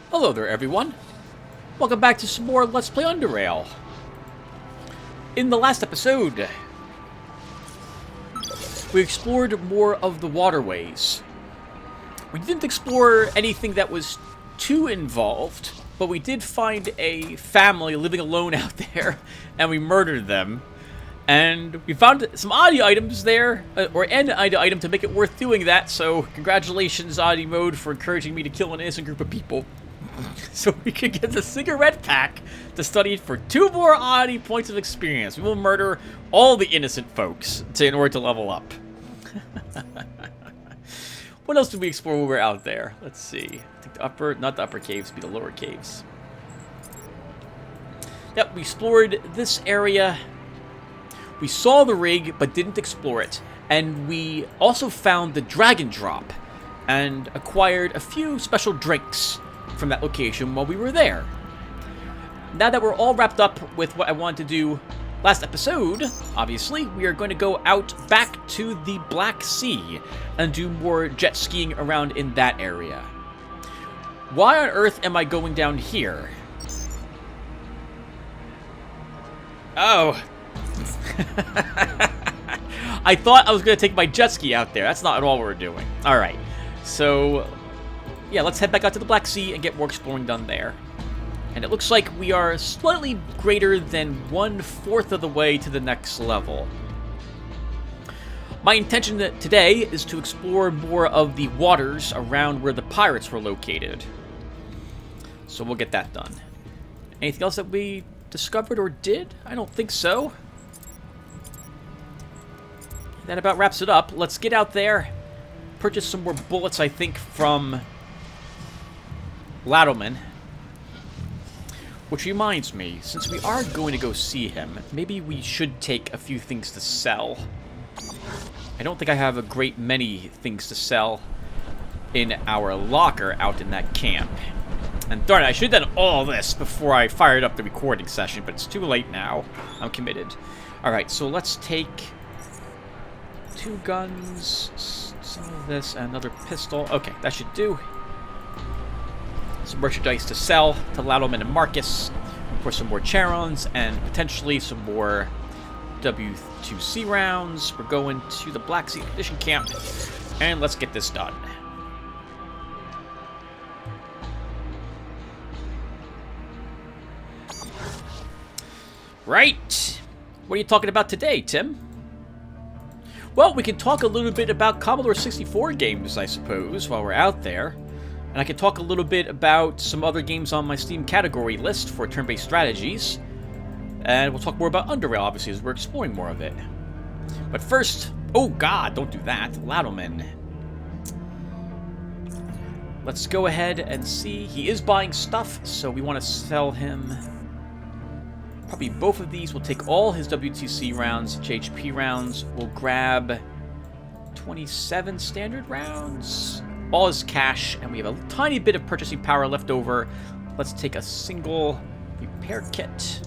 Hello there, everyone. Welcome back to some more Let's Play Underrail. In the last episode, we explored more of the waterways. We didn't explore anything that was too involved, but we did find a family living alone out there, and we murdered them. And we found some oddie items there, or an oddie item to make it worth doing that, so congratulations, oddie mode, for encouraging me to kill an innocent group of people. So we can get the cigarette pack to study for 2 more oddie points of experience. We will murder all the innocent folks in order to level up. What else did we explore when we were out there? Let's see. I think the upper, not the upper caves, but the lower caves. Yep, we explored this area. We saw the rig, but didn't explore it. And we also found the dragon drop and acquired a few special drinks from that location while we were there. Now that we're all wrapped up with what I wanted to do last episode, obviously, we are going to go out back to the Black Sea and do more jet skiing around in that area. Why on earth am I going down here? Oh. I thought I was going to take my jet ski out there. That's not at all what we're doing. Alright, so yeah, let's head back out to the Black Sea and get more exploring done there. And it looks like we are slightly greater than 1/4 of the way to the next level. My intention today is to explore more of the waters around where the pirates were located. So we'll get that done. Anything else that we discovered or did? I don't think so. That about wraps it up. Let's get out there, purchase some more bullets, I think, from Lattleman. Which reminds me, since we are going to go see him, maybe we should take a few things to sell. I don't think I have a great many things to sell in our locker out in that camp. And darn it, I should have done all this before I fired up the recording session, but it's too late now. I'm committed. Alright, so let's take 2 guns, some of this, and another pistol. Okay, that should do. Some merchandise to sell to Lattleman and Marcus for some more Charons and potentially some more W2C rounds. We're going to the Black Sea Expedition Camp, and let's get this done. Right. What are you talking about today, Tim? Well, we can talk a little bit about Commodore 64 games, I suppose, while we're out there. And I can talk a little bit about some other games on my Steam category list for turn-based strategies. And we'll talk more about Underrail, obviously, as we're exploring more of it. But first, oh god, don't do that, Lattleman. Let's go ahead and see. He is buying stuff, so we want to sell him probably both of these. We'll take all his WTC rounds, HHP rounds. We'll grab 27 standard rounds. All his cash, and we have a tiny bit of purchasing power left over. Let's take a single repair kit.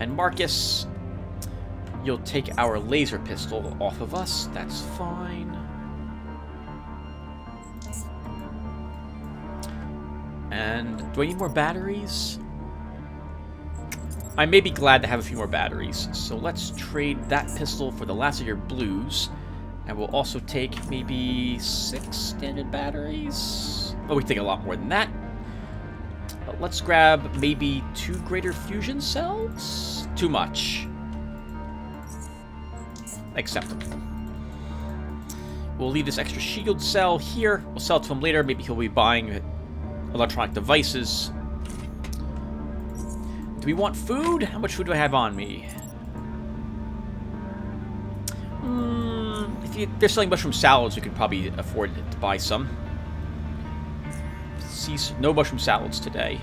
And Marcus, you'll take our laser pistol off of us. That's fine. And do I need more batteries? I may be glad to have a few more batteries. So let's trade that pistol for the last of your blues. And we'll also take maybe 6 standard batteries. Oh, we can take a lot more than that. But let's grab maybe 2 greater fusion cells. Too much. Acceptable. We'll leave this extra shield cell here. We'll sell it to him later. Maybe he'll be buying electronic devices. Do we want food? How much food do I have on me? If they're selling mushroom salads, we could probably afford to buy some. No mushroom salads today.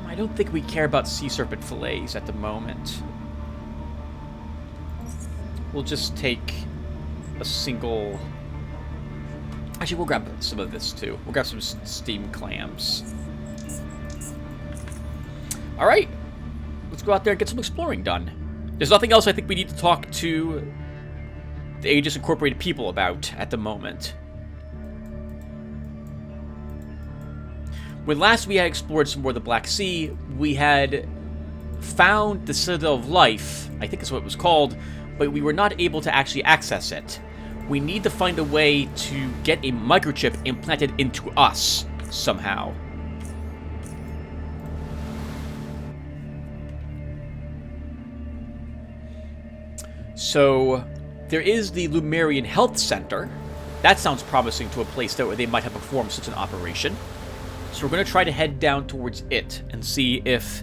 I don't think we care about sea serpent fillets at the moment. We'll just take a single... Actually, we'll grab some of this too. We'll grab some steamed clams. Alright, let's go out there and get some exploring done. There's nothing else I think we need to talk to the Aegis Incorporated people about at the moment. When last we had explored some more of the Black Sea, we had found the Citadel of Life, I think is what it was called, but we were not able to actually access it. We need to find a way to get a microchip implanted into us somehow. So, there is the Lumerian Health Center. That sounds promising to a place that they might have performed such an operation. So we're going to try to head down towards it and see if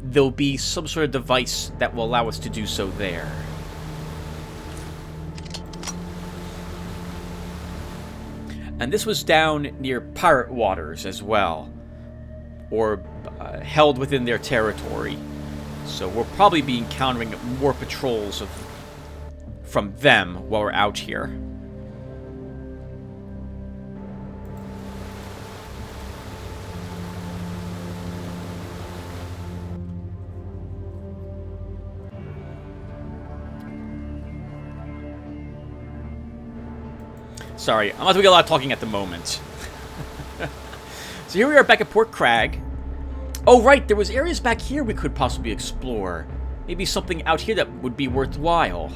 there'll be some sort of device that will allow us to do so there. And this was down near pirate waters as well, or held within their territory. So we'll probably be encountering more patrols from them while we're out here. Sorry, I'm not doing a lot of talking at the moment. So here we are back at Port Crag. Oh, right, there was areas back here we could possibly explore. Maybe something out here that would be worthwhile.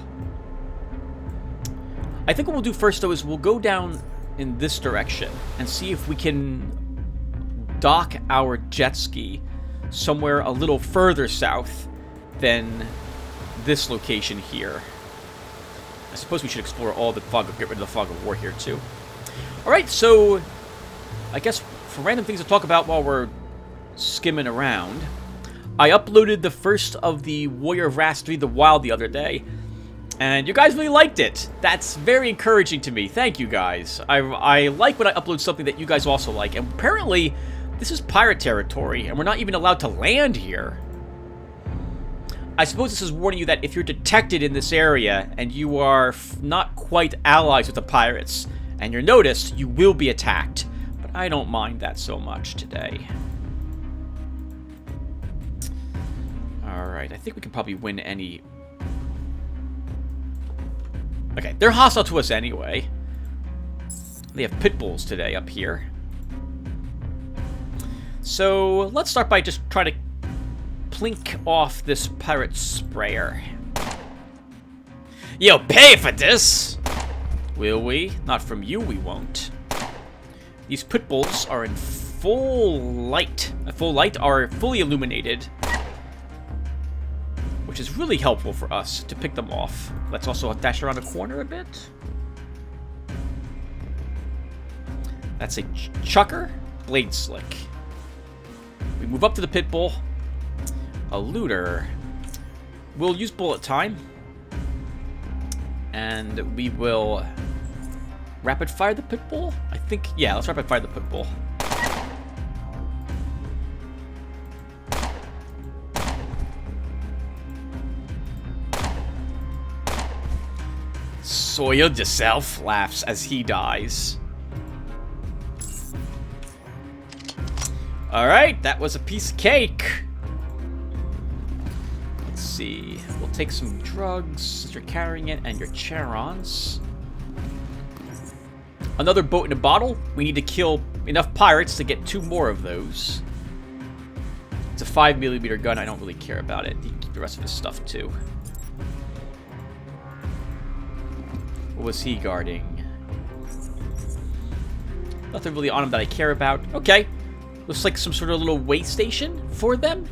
I think what we'll do first, though, is we'll go down in this direction and see if we can dock our jet ski somewhere a little further south than this location here. I suppose we should explore all the fog, get rid of the fog of war here, too. Alright, so I guess for random things to talk about while we're skimming around, I uploaded the first of the Warrior of Wrath 3 The Wild the other day, and you guys really liked it. That's very encouraging to me. Thank you, guys. I like when I upload something that you guys also like, and apparently this is pirate territory, and we're not even allowed to land here. I suppose this is warning you that if you're detected in this area and you are not quite allies with the pirates and you're noticed, you will be attacked. But I don't mind that so much today. Alright, I think we can probably win any... Okay, they're hostile to us anyway. They have pit bulls today up here. So, let's start by just trying to plink off this pirate sprayer. You'll pay for this! Will we? Not from you, we won't. These pit bulls are in full light. Are fully illuminated, which is really helpful for us to pick them off. Let's also dash around the corner a bit. That's a chucker, blade slick. We move up to the pit bull. A looter. We'll use bullet time. And we will rapid fire the pit bull? I think, yeah, let's rapid fire the pit bull. Soiled yourself, laughs as he dies. Alright, that was a piece of cake. See. We'll take some drugs since you're carrying it and your Charons. Another boat in a bottle. We need to kill enough pirates to get 2 more of those. It's a 5mm gun. I don't really care about it. You can keep the rest of his stuff too. What was he guarding? Nothing really on him that I care about. Okay. Looks like some sort of little way station for them.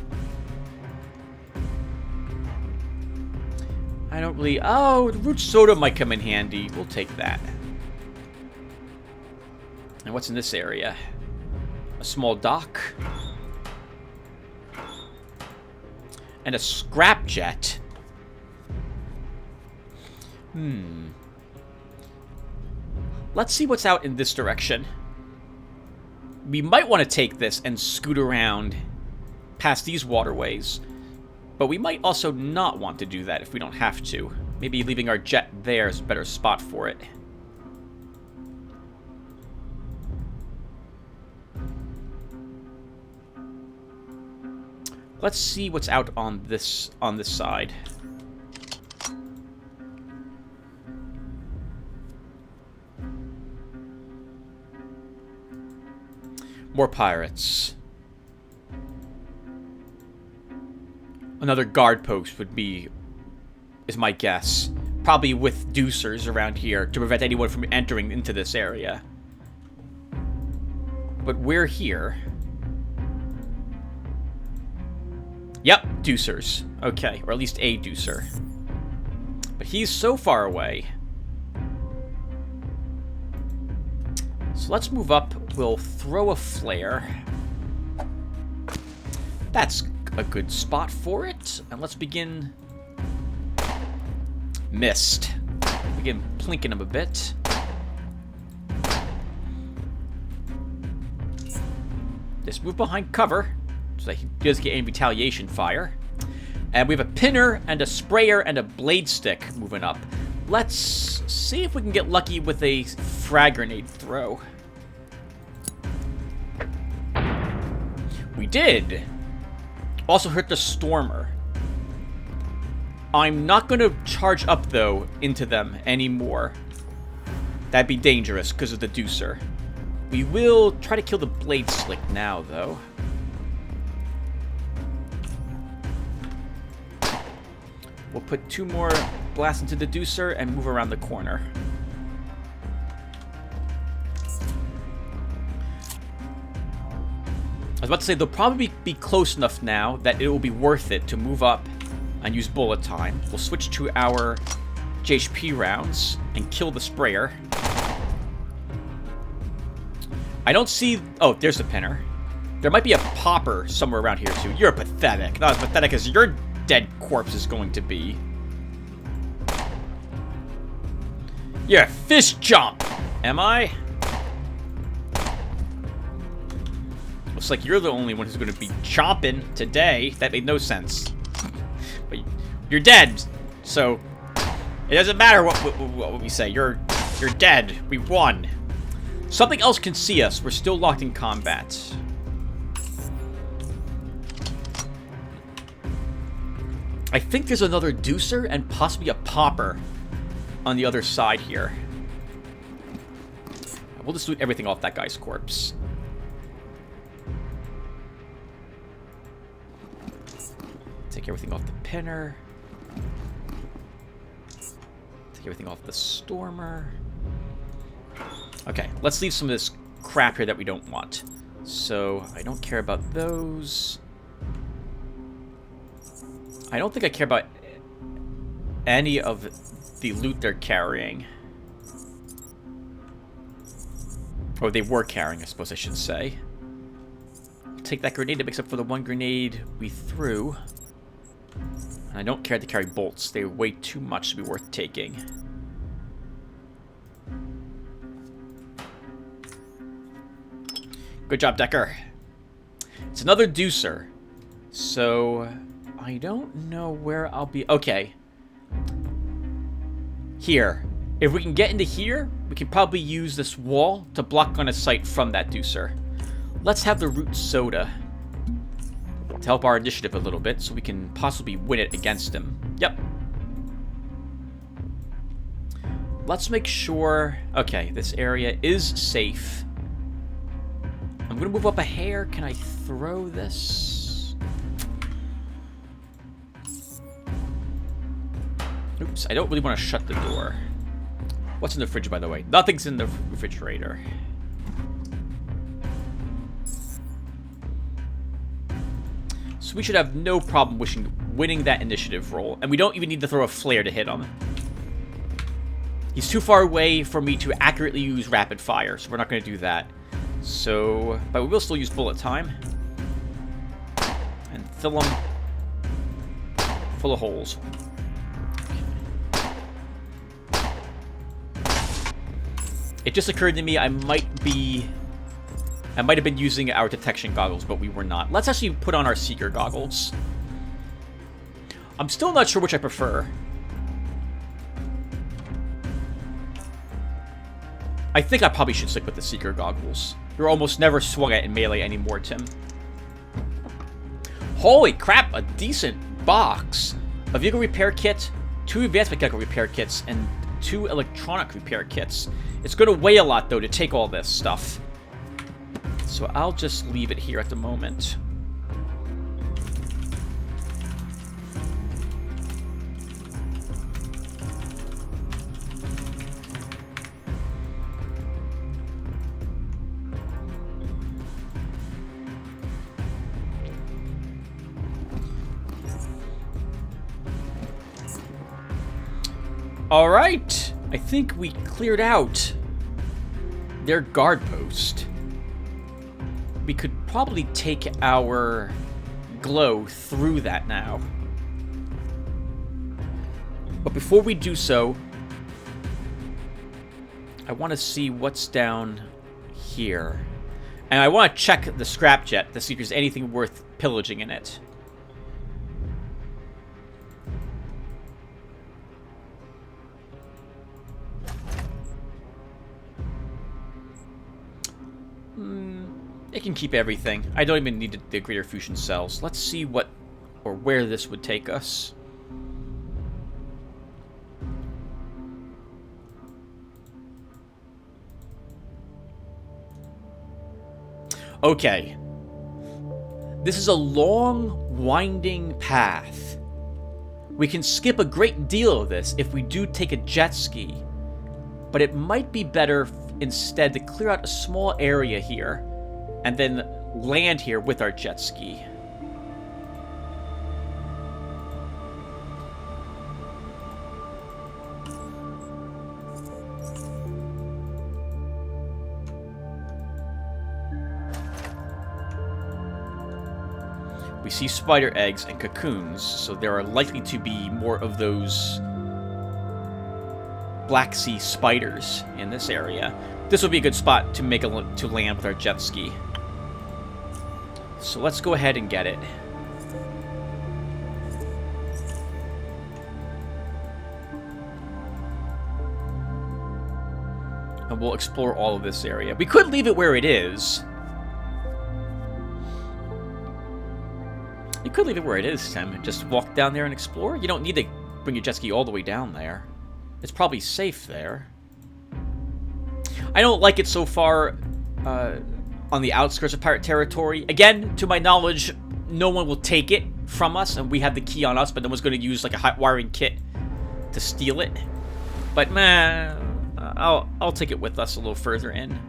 I don't really... Oh, the root soda might come in handy. We'll take that. And what's in this area? A small dock. And a scrap jet. Let's see what's out in this direction. We might want to take this and scoot around past these waterways. But we might also not want to do that if we don't have to. Maybe leaving our jet there is a better spot for it. Let's see what's out on this side. More pirates. Another guard post would be, is my guess. Probably with deucers around here to prevent anyone from entering into this area. But we're here. Yep, deucers. Okay, or at least a deucer. But he's so far away. So let's move up. We'll throw a flare. That's a good spot for it. And let's begin... Missed. Begin plinking him a bit. Just move behind cover so that he does get any retaliation fire. And we have a pinner and a sprayer and a blade stick moving up. Let's see if we can get lucky with a frag grenade throw. We did. Also hurt the Stormer. I'm not going to charge up, though, into them anymore. That'd be dangerous because of the deucer. We will try to kill the blade slick now, though. We'll put 2 more blasts into the deucer and move around the corner. I was about to say, they'll probably be close enough now that it will be worth it to move up and use bullet time. We'll switch to our JHP rounds and kill the sprayer. I don't see... Oh, there's the pinner. There might be a popper somewhere around here, too. You're pathetic. Not as pathetic as your dead corpse is going to be. You're a fist jump! Am I? Looks like you're the only one who's going to be chomping today. That made no sense. But you're dead, so it doesn't matter what we say. You're dead. We won. Something else can see us. We're still locked in combat. I think there's another deucer and possibly a popper on the other side here. We'll just loot everything off that guy's corpse. Take everything off the pinner. Take everything off the Stormer. Okay, let's leave some of this crap here that we don't want. So, I don't care about those. I don't think I care about any of the loot they're carrying. Or they were carrying, I suppose I should say. Take that grenade that makes up for the one grenade we threw. And I don't care to carry bolts. They weigh too much to be worth taking. Good job, Decker. It's another deucer. So, I don't know where I'll be. Okay. Here. If we can get into here, we can probably use this wall to block on a sight from that deucer. Let's have the root soda to help our initiative a little bit so we can possibly win it against him. Yep. Let's make sure... Okay, this area is safe. I'm going to move up a hair. Can I throw this? Oops, I don't really want to shut the door. What's in the fridge, by the way? Nothing's in the refrigerator. So we should have no problem winning that initiative roll. And we don't even need to throw a flare to hit him. He's too far away for me to accurately use rapid fire, so we're not going to do that. So, but we will still use bullet time. And fill them full of holes. It just occurred to me I might have been using our detection goggles, but we were not. Let's actually put on our seeker goggles. I'm still not sure which I prefer. I think I probably should stick with the seeker goggles. You're almost never swung at in melee anymore, Tim. Holy crap, a decent box. A vehicle repair kit, 2 advanced mechanical repair kits, and 2 electronic repair kits. It's going to weigh a lot, though, to take all this stuff. So I'll just leave it here at the moment. All right, I think we cleared out their guard post. We could probably take our glow through that now. But before we do so, I want to see what's down here. And I want to check the scrapjet to see if there's anything worth pillaging in it. It can keep everything. I don't even need the greater fusion cells. Let's see what or where this would take us. Okay. This is a long, winding path. We can skip a great deal of this if we do take a jet ski, but it might be better instead to clear out a small area here and then land here with our jet ski. We see spider eggs and cocoons, so there are likely to be more of those Black Sea spiders in this area. This would be a good spot to land with our jet ski. So let's go ahead and get it. And we'll explore all of this area. We could leave it where it is. You could leave it where it is, Tim, and just walk down there and explore. You don't need to bring your jet ski all the way down there. It's probably safe there. I don't like it so far on the outskirts of pirate territory. Again, to my knowledge, no one will take it from us, and we have the key on us, but no one's going to use like a hot wiring kit to steal it. But man, I'll take it with us a little further in.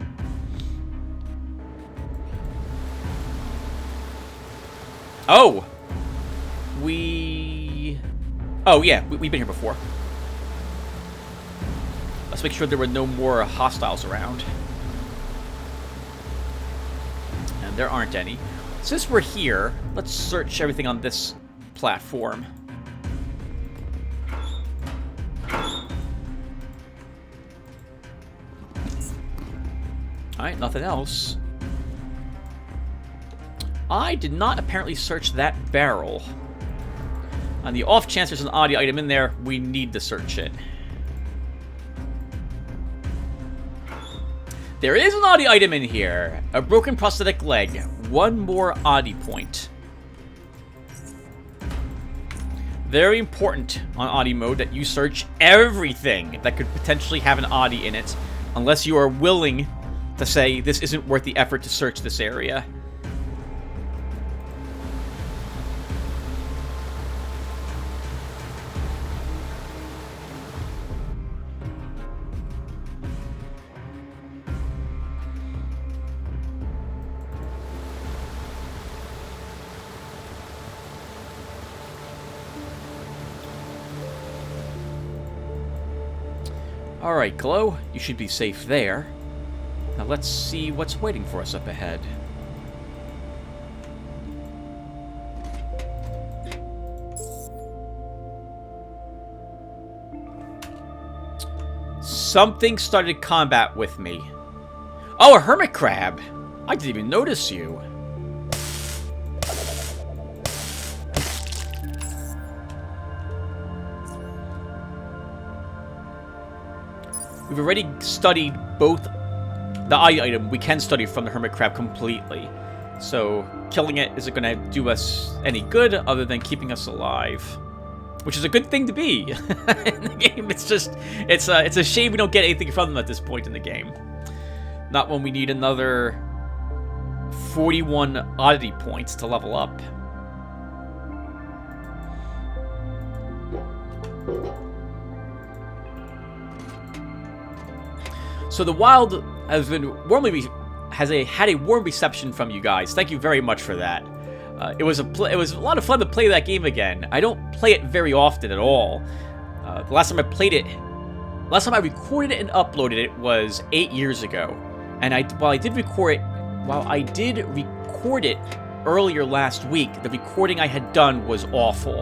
Oh! Oh, yeah, we've been here before. Let's make sure there were no more hostiles around. And there aren't any. Since we're here, let's search everything on this platform. Alright, nothing else. I did not apparently search that barrel. On the off chance there's an audio item in there, we need to search it. There is an audio item in here. A broken prosthetic leg. One more Audi point. Very important on Audi mode that you search everything that could potentially have an Audi in it, unless you are willing to say this isn't worth the effort to search this area. Alright, Glow, you should be safe there. Now let's see what's waiting for us up ahead. Something started combat with me. Oh, a hermit crab! I didn't even notice you. We've already studied both the eye item. We can study from the hermit crab completely. So killing it isn't going to do us any good other than keeping us alive. Which is a good thing to be in the game. It's just, it's a shame we don't get anything from them at this point in the game. Not when we need another 41 oddity points to level up. So the wild has been had a warm reception from you guys. Thank you very much for that. It was a lot of fun to play that game again. I don't play it very often at all. The last time I played it, last time I recorded it and uploaded it was 8 years ago. And while I did record it earlier last week, the recording I had done was awful,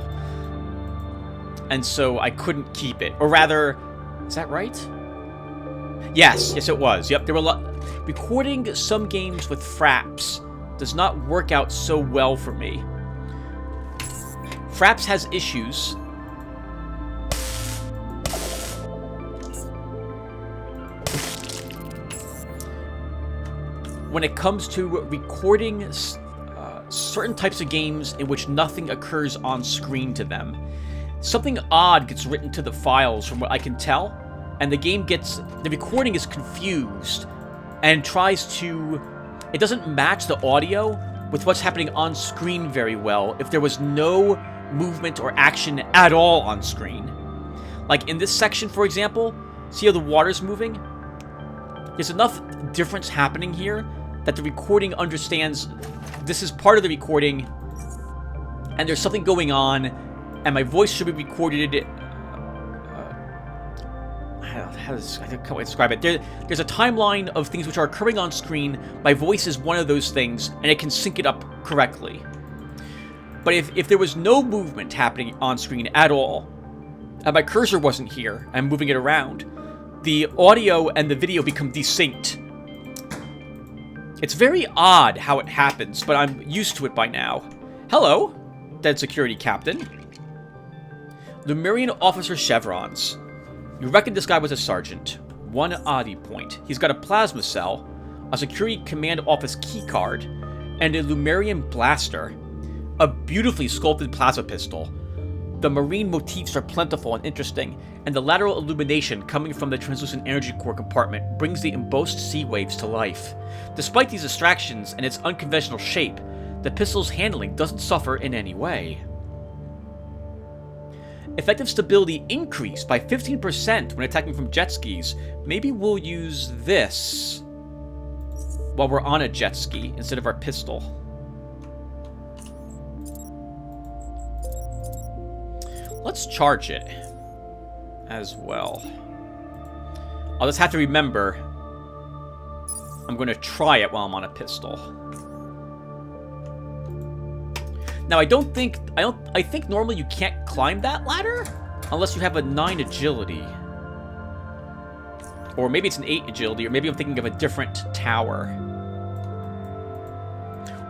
and so I couldn't keep it. Or rather, is that right? Yes, it was. Yep, there were recording some games with fraps does not work out so well for me. Fraps has issues. When it comes to recording certain types of games in which nothing occurs on screen to them. Something odd gets written to the files from what I can tell, and the recording is confused and it doesn't match the audio with what's happening on screen very well if there was no movement or action at all on screen. Like in this section, for example, see how the water's moving? There's enough difference happening here that the recording understands this is part of the recording and there's something going on and my voice should be recorded. I can't wait to describe it. There's a timeline of things which are occurring on screen. My voice is one of those things, and it can sync it up correctly. But if there was no movement happening on screen at all, and my cursor wasn't here, I'm moving it around, the audio and the video become desynced. It's very odd how it happens, but I'm used to it by now. Hello, dead security captain. Lemurian officer chevrons. You reckon this guy was a sergeant. 1 oddity point. He's got a plasma cell, a security command office keycard, and a Lemurian blaster. A beautifully sculpted plasma pistol. The marine motifs are plentiful and interesting, and the lateral illumination coming from the translucent energy core compartment brings the embossed sea waves to life. Despite these distractions and its unconventional shape, the pistol's handling doesn't suffer in any way. Effective stability increased by 15% when attacking from jet skis. Maybe we'll use this while we're on a jet ski instead of our pistol. Let's charge it as well. I'll just have to remember I'm going to try it while I'm on a pistol. Now, I think normally you can't climb that ladder unless you have a 9 agility. Or maybe it's an 8 agility, or maybe I'm thinking of a different tower.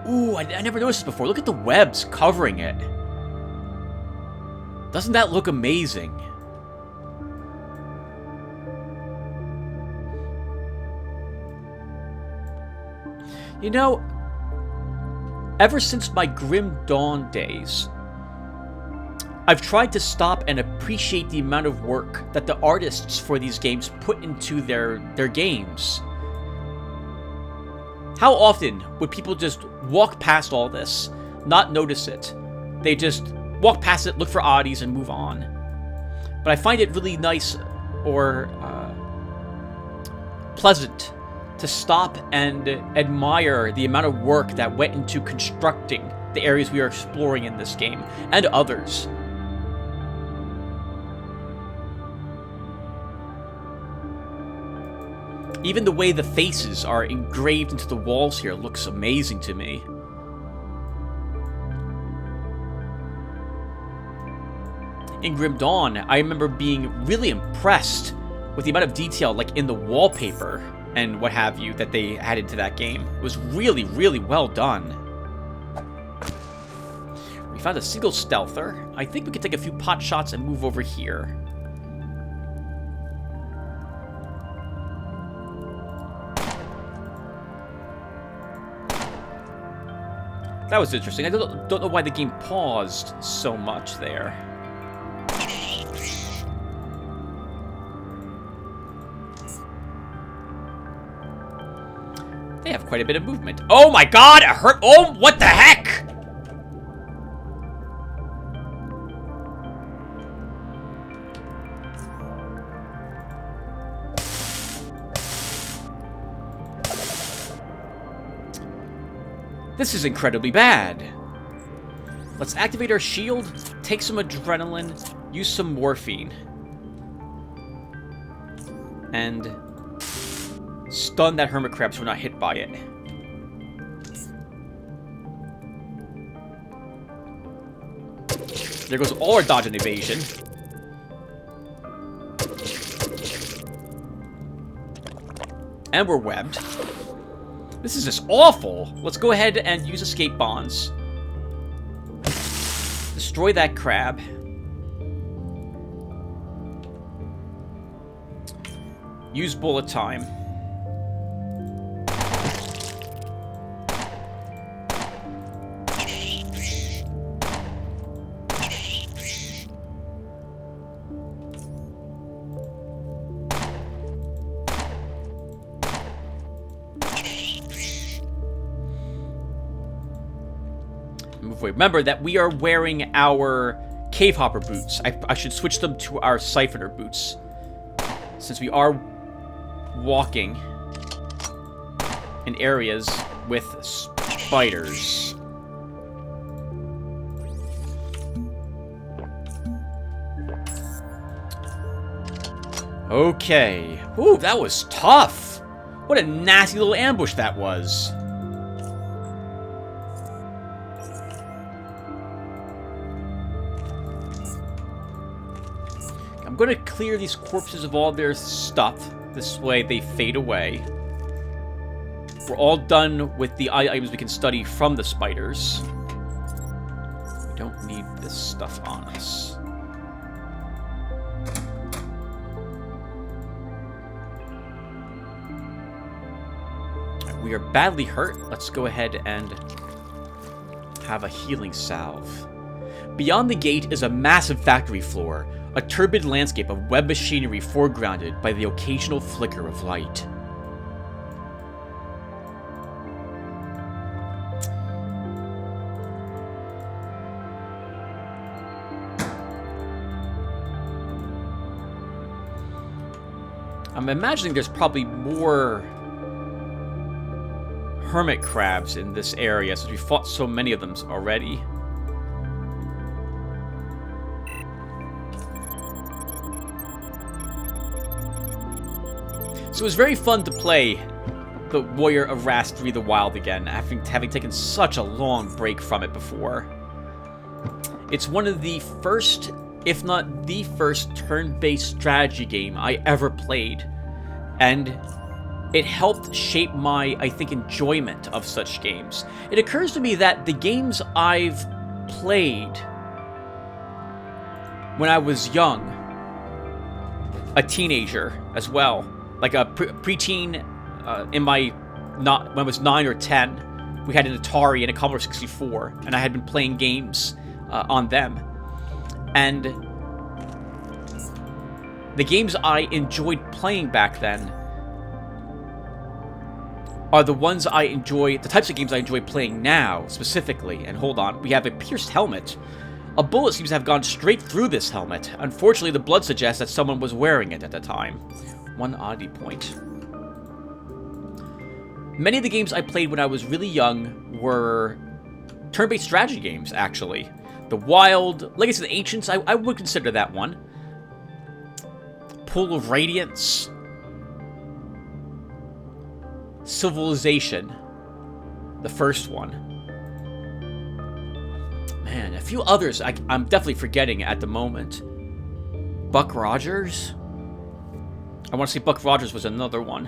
Ooh, I never noticed this before. Look at the webs covering it. Doesn't that look amazing? You know, ever since my Grim Dawn days, I've tried to stop and appreciate the amount of work that the artists for these games put into their games. How often would people just walk past all this, not notice it? They just walk past it, look for oddities, and move on. But I find it really nice or pleasant to stop and admire the amount of work that went into constructing the areas we are exploring in this game, and others. Even the way the faces are engraved into the walls here looks amazing to me. In Grim Dawn, I remember being really impressed with the amount of detail, like in the wallpaper and what have you, that they added to that game. It was really, really well done. We found a single stealther. I think we could take a few pot shots and move over here. That was interesting. I don't know why the game paused so much there. They have quite a bit of movement. Oh my god, it hurt. Oh, what the heck? This is incredibly bad. Let's activate our shield, take some adrenaline, use some morphine. And stun that hermit crab so we're not hit by it. There goes all our dodge and evasion. And we're webbed. This is just awful. Let's go ahead and use escape bonds. Destroy that crab. Use bullet time. Remember that we are wearing our cave hopper boots. I should switch them to our siphoner boots, since we are walking in areas with spiders. Okay. Ooh, that was tough. What a nasty little ambush that was. I'm going to clear these corpses of all their stuff. This way they fade away. We're all done with the items we can study from the spiders. We don't need this stuff on us. We are badly hurt. Let's go ahead and have a healing salve. Beyond the gate is a massive factory floor. A turbid landscape of web machinery foregrounded by the occasional flicker of light. I'm imagining there's probably more hermit crabs in this area since we fought so many of them already. So it was very fun to play the Warrior of Rast 3 the Wild again, having taken such a long break from it before. It's one of the first, if not the first, turn-based strategy game I ever played, and it helped shape my, I think, enjoyment of such games. It occurs to me that the games I've played when I was young, a teenager as well, like a preteen, when I was 9 or 10, we had an Atari and a Commodore 64, and I had been playing games on them. And the games I enjoyed playing back then are the ones I enjoy, the types of games I enjoy playing now, specifically. And hold on, we have a pierced helmet. A bullet seems to have gone straight through this helmet. Unfortunately, the blood suggests that someone was wearing it at the time. One oddity point. Many of the games I played when I was really young were turn-based strategy games, actually. The Wild, Legacy of the Ancients, I would consider that one. Pool of Radiance. Civilization. The first one. Man, a few others I'm definitely forgetting at the moment. Buck Rogers? I want to say Buck Rogers was another one.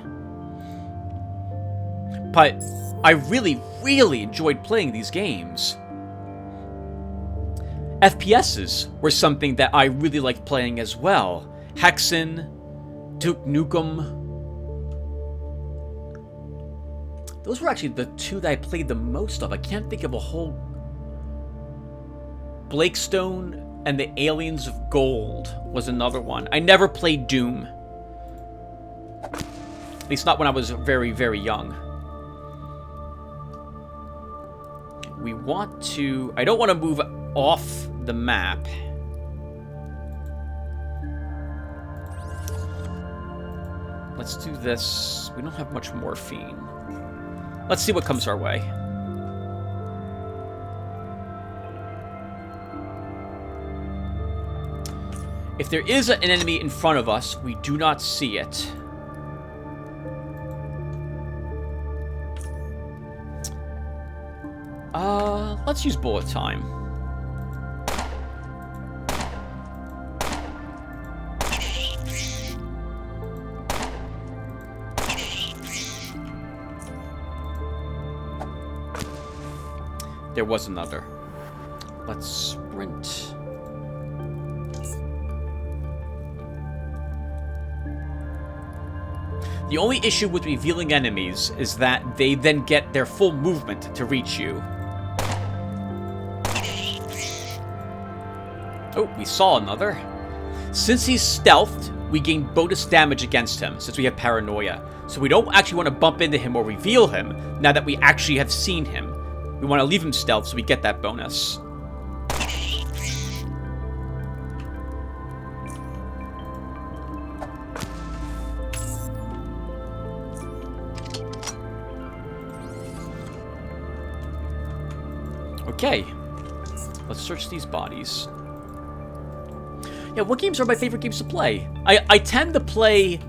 But I really, really enjoyed playing these games. FPSs were something that I really liked playing as well. Hexen, Duke Nukem. Those were actually the two that I played the most of. I can't think of a whole... Blakestone and the Aliens of Gold was another one. I never played Doom. At least not when I was very, very young. we want to... I don't want to move off the map. Let's do this. We don't have much morphine. Let's see what comes our way. If there is an enemy in front of us, we do not see it. Let's use bullet time. There was another. Let's sprint. The only issue with revealing enemies is that they then get their full movement to reach you. Oh, we saw another. Since he's stealthed, we gain bonus damage against him, since we have paranoia. So we don't actually want to bump into him or reveal him, now that we actually have seen him. We want to leave him stealth so we get that bonus. Okay. Let's search these bodies. Yeah, what games are my favorite games to play? I tend to play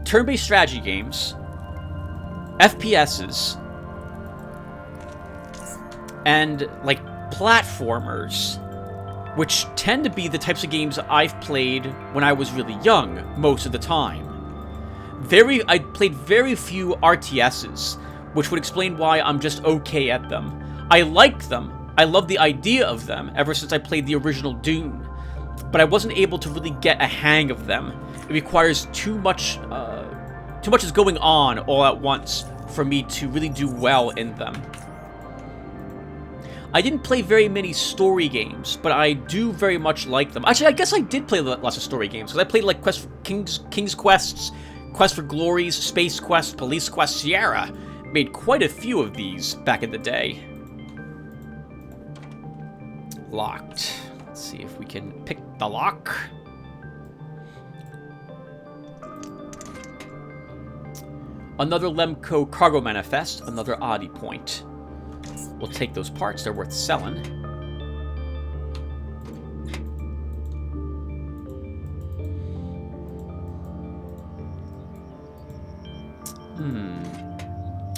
turn-based strategy games, FPSs, and, like, platformers, which tend to be the types of games I've played when I was really young, most of the time. I played very few RTSs, which would explain why I'm just okay at them. I like them. I love the idea of them ever since I played the original Dune, but I wasn't able to really get a hang of them. It requires too much is going on all at once for me to really do well in them. I didn't play very many story games, but I do very much like them. Actually, I guess I did play lots of story games, because I played like King's Quests, Quest for Glories, Space Quest, Police Quest, Sierra. Made quite a few of these back in the day. Locked. Let's see if we can pick the lock. Another Lemco cargo manifest, another Oddie point. We'll take those parts, they're worth selling.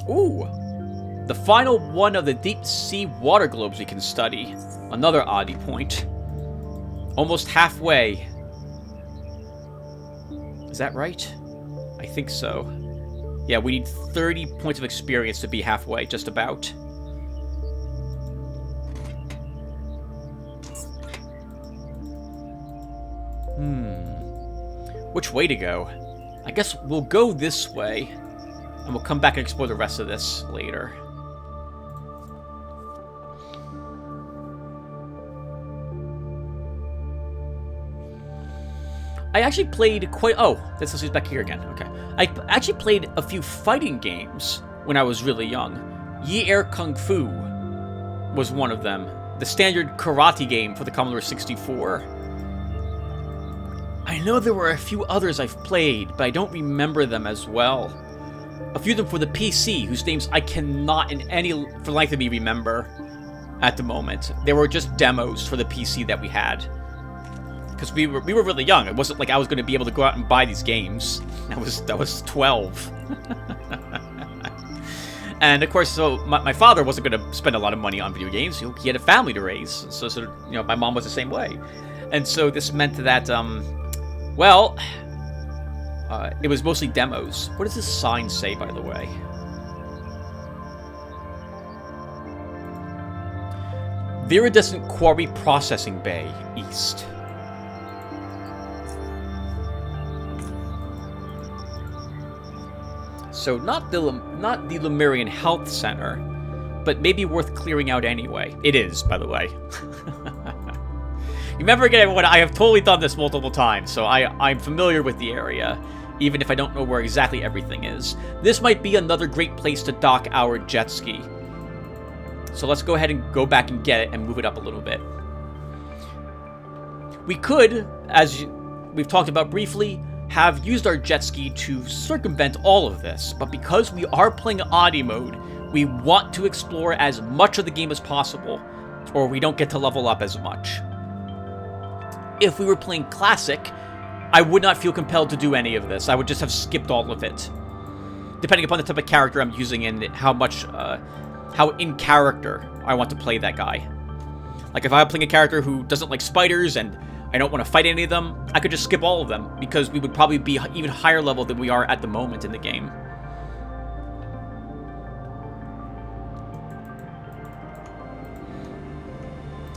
Ooh! The final one of the deep sea water globes we can study. Another Oddie point. Almost halfway. Is that right? I think so. Yeah, we need 30 points of experience to be halfway, just about. Which way to go? I guess we'll go this way, and we'll come back and explore the rest of this later. I actually played quite... Oh, this is back here again. Okay. I actually played a few fighting games when I was really young. Yi Air Kung Fu was one of them. The standard karate game for the Commodore 64. I know there were a few others I've played, but I don't remember them as well. A few of them for the PC, whose names I cannot in any for life of me remember at the moment. They were just demos for the PC that we had. Because we were really young. It wasn't like I was going to be able to go out and buy these games. That was 12. And of course, so my father wasn't going to spend a lot of money on video games. He had a family to raise, so you know, my mom was the same way. And so this meant that it was mostly demos. What does this sign say, by the way? Viridescent Quarry Processing Bay, East. So not the Lemurian Health Center, but maybe worth clearing out anyway. It is, by the way. Remember again, everyone, I have totally done this multiple times, so I'm familiar with the area, even if I don't know where exactly everything is. This might be another great place to dock our jet ski. So let's go ahead and go back and get it and move it up a little bit. We could, as we've talked about briefly, have used our jet ski to circumvent all of this, but because we are playing Oddity mode, we want to explore as much of the game as possible, or we don't get to level up as much. If we were playing Classic, I would not feel compelled to do any of this. I would just have skipped all of it, depending upon the type of character I'm using and how in character I want to play that guy. Like if I'm playing a character who doesn't like spiders and I don't want to fight any of them, I could just skip all of them, because we would probably be even higher level than we are at the moment in the game.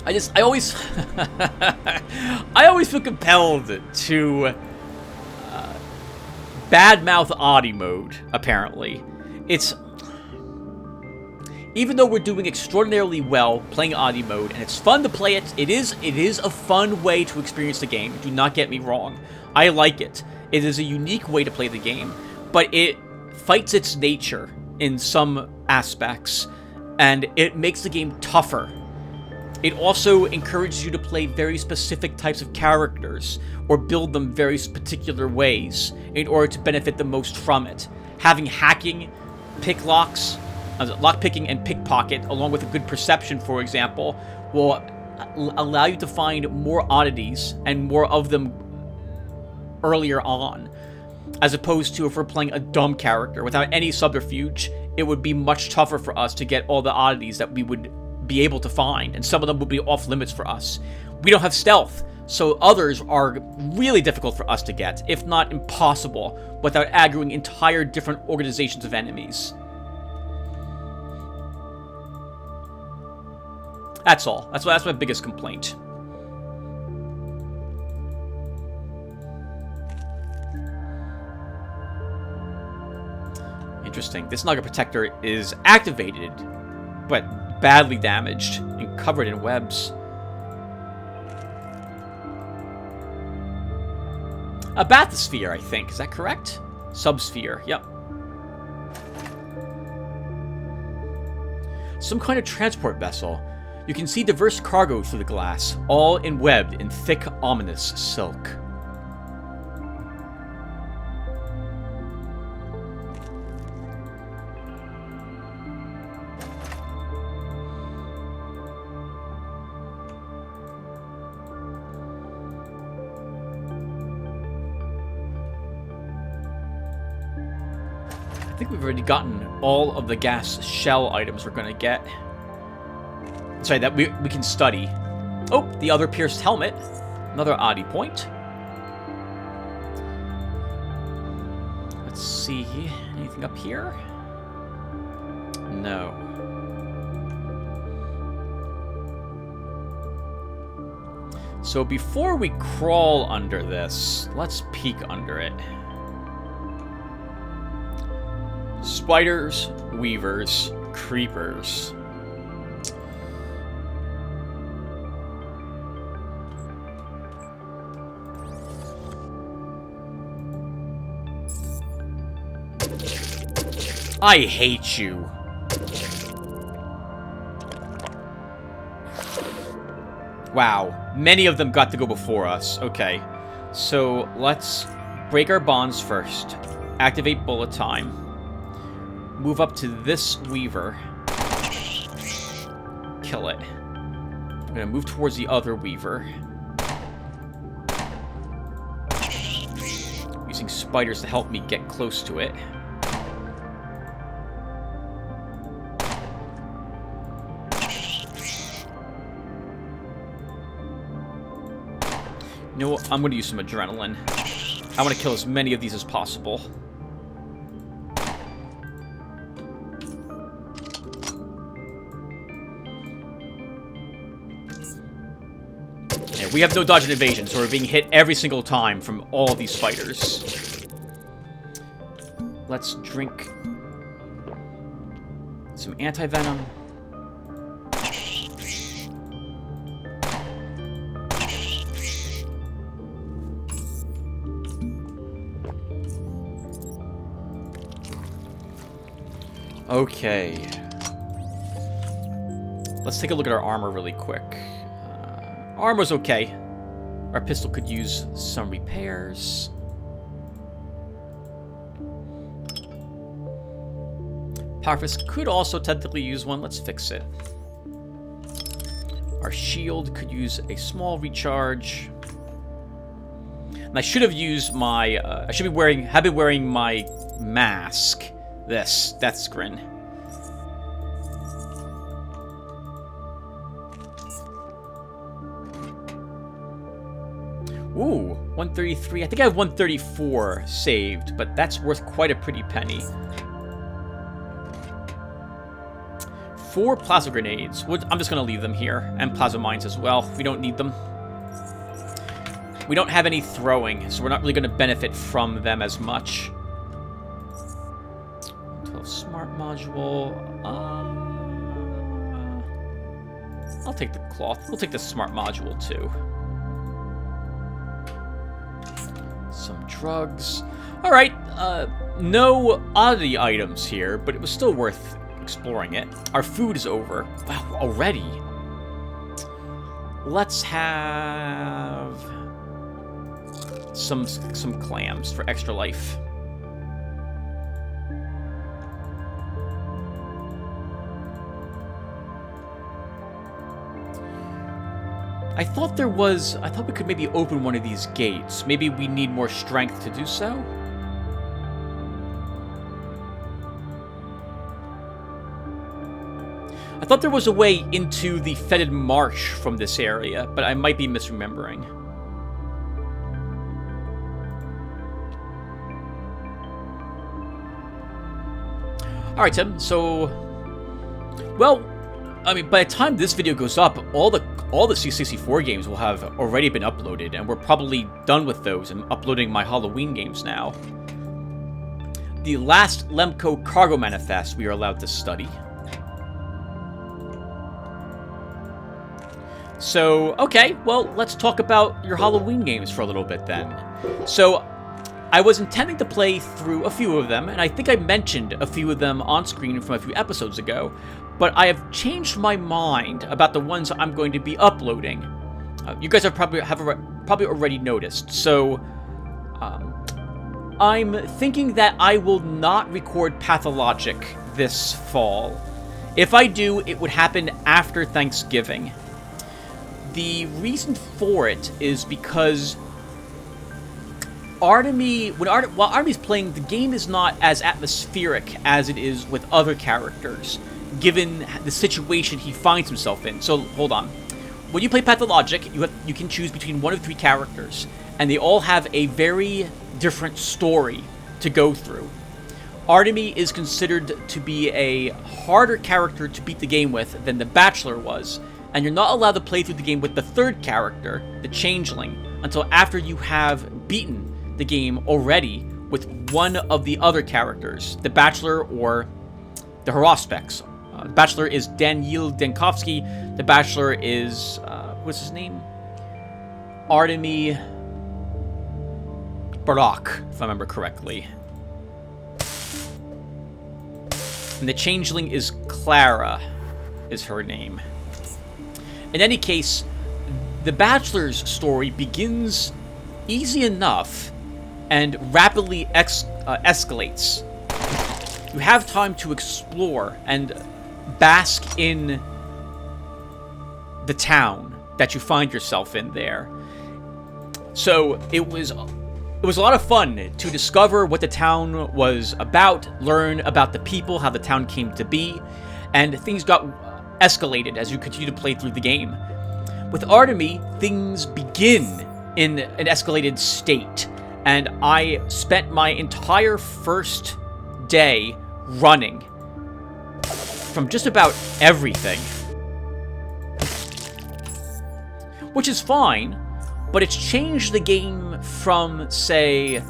I always I always feel compelled to badmouth Oddity mode, apparently. It's... Even though we're doing extraordinarily well playing Oddity mode, and it's fun to play it, it is a fun way to experience the game. Do not get me wrong. I like it. It is a unique way to play the game, but it fights its nature in some aspects, and it makes the game tougher. It also encourages you to play very specific types of characters, or build them very particular ways, in order to benefit the most from it. Having hacking, lockpicking and pickpocket, along with a good perception, for example, will allow you to find more oddities and more of them earlier on. As opposed to if we're playing a dumb character without any subterfuge, it would be much tougher for us to get all the oddities that we would be able to find, and some of them would be off limits for us. We don't have stealth, so others are really difficult for us to get, if not impossible, without aggroing entire different organizations of enemies. That's all. That's my biggest complaint. Interesting. This Naga Protector is activated, but badly damaged and covered in webs. A bathysphere, I think. Is that correct? Subsphere. Yep. Some kind of transport vessel. You can see diverse cargo through the glass, all enwebbed in thick, ominous silk. I think we've already gotten all of the gas shell items we're going to get. Sorry, that we can study. Oh, the other pierced helmet. Another oddity point. Let's see. Anything up here? No. So before we crawl under this, let's peek under it. Spiders, weavers, creepers. I hate you. Wow. Many of them got to go before us. Okay. So let's break our bonds first. Activate bullet time. Move up to this weaver. Kill it. I'm gonna move towards the other weaver. Using spiders to help me get close to it. You know what? I'm gonna use some adrenaline. I want to kill as many of these as possible. Yeah, we have no dodge and evasion, so we're being hit every single time from all of these fighters. Let's drink some anti-venom. Okay. Let's take a look at our armor really quick. Armor's okay. Our pistol could use some repairs. Power fist could also technically use one. Let's fix it. Our shield could use a small recharge. And I should have used my, have been wearing my mask. This, Death's Grin. Ooh, 133. I think I have 134 saved, but that's worth quite a pretty penny. 4 plasma grenades. I'm just going to leave them here. And plasma mines as well. We don't need them. We don't have any throwing, so we're not really going to benefit from them as much. 12 smart module. I'll take the cloth. We'll take the smart module too. Some drugs. Alright, no oddity items here, but it was still worth exploring it. Our food is over. Wow, already? Let's have some clams for extra life. I thought we could maybe open one of these gates. Maybe we need more strength to do so? I thought there was a way into the fetid marsh from this area, but I might be misremembering. Alright, Tim, so... Well, I mean, by the time this video goes up, all the C64 games will have already been uploaded, and we're probably done with those and uploading my Halloween games now. The last Lemco cargo manifest we are allowed to study. So, okay, well, let's talk about your Halloween games for a little bit then. So, I was intending to play through a few of them, and I think I mentioned a few of them on screen from a few episodes ago, but I have changed my mind about the ones I'm going to be uploading. You guys have probably already noticed, so I'm thinking that I will not record Pathologic this fall. If I do, it would happen after Thanksgiving. The reason for it is because while Artemy's playing, the game is not as atmospheric as it is with other characters, given the situation he finds himself in. So, hold on. When you play Pathologic, you can choose between one of 3 characters, and they all have a very different story to go through. Artemy is considered to be a harder character to beat the game with than the Bachelor was, and you're not allowed to play through the game with the 3rd character, the Changeling, until after you have beaten the game already with one of the other characters, the Bachelor or the Horospeks. The Bachelor is Daniil Denkovsky. The Bachelor is, what's his name? Artemy Barak, if I remember correctly. And the Changeling is Clara, is her name. In any case, the Bachelor's story begins easy enough and rapidly escalates. You have time to explore and bask in the town that you find yourself in there. So it was a lot of fun to discover what the town was about, learn about the people, how the town came to be, and things got escalated as you continue to play through the game. With Artemy, things begin in an escalated state, and I spent my entire first day running from just about everything. Which is fine, but it's changed the game from, say...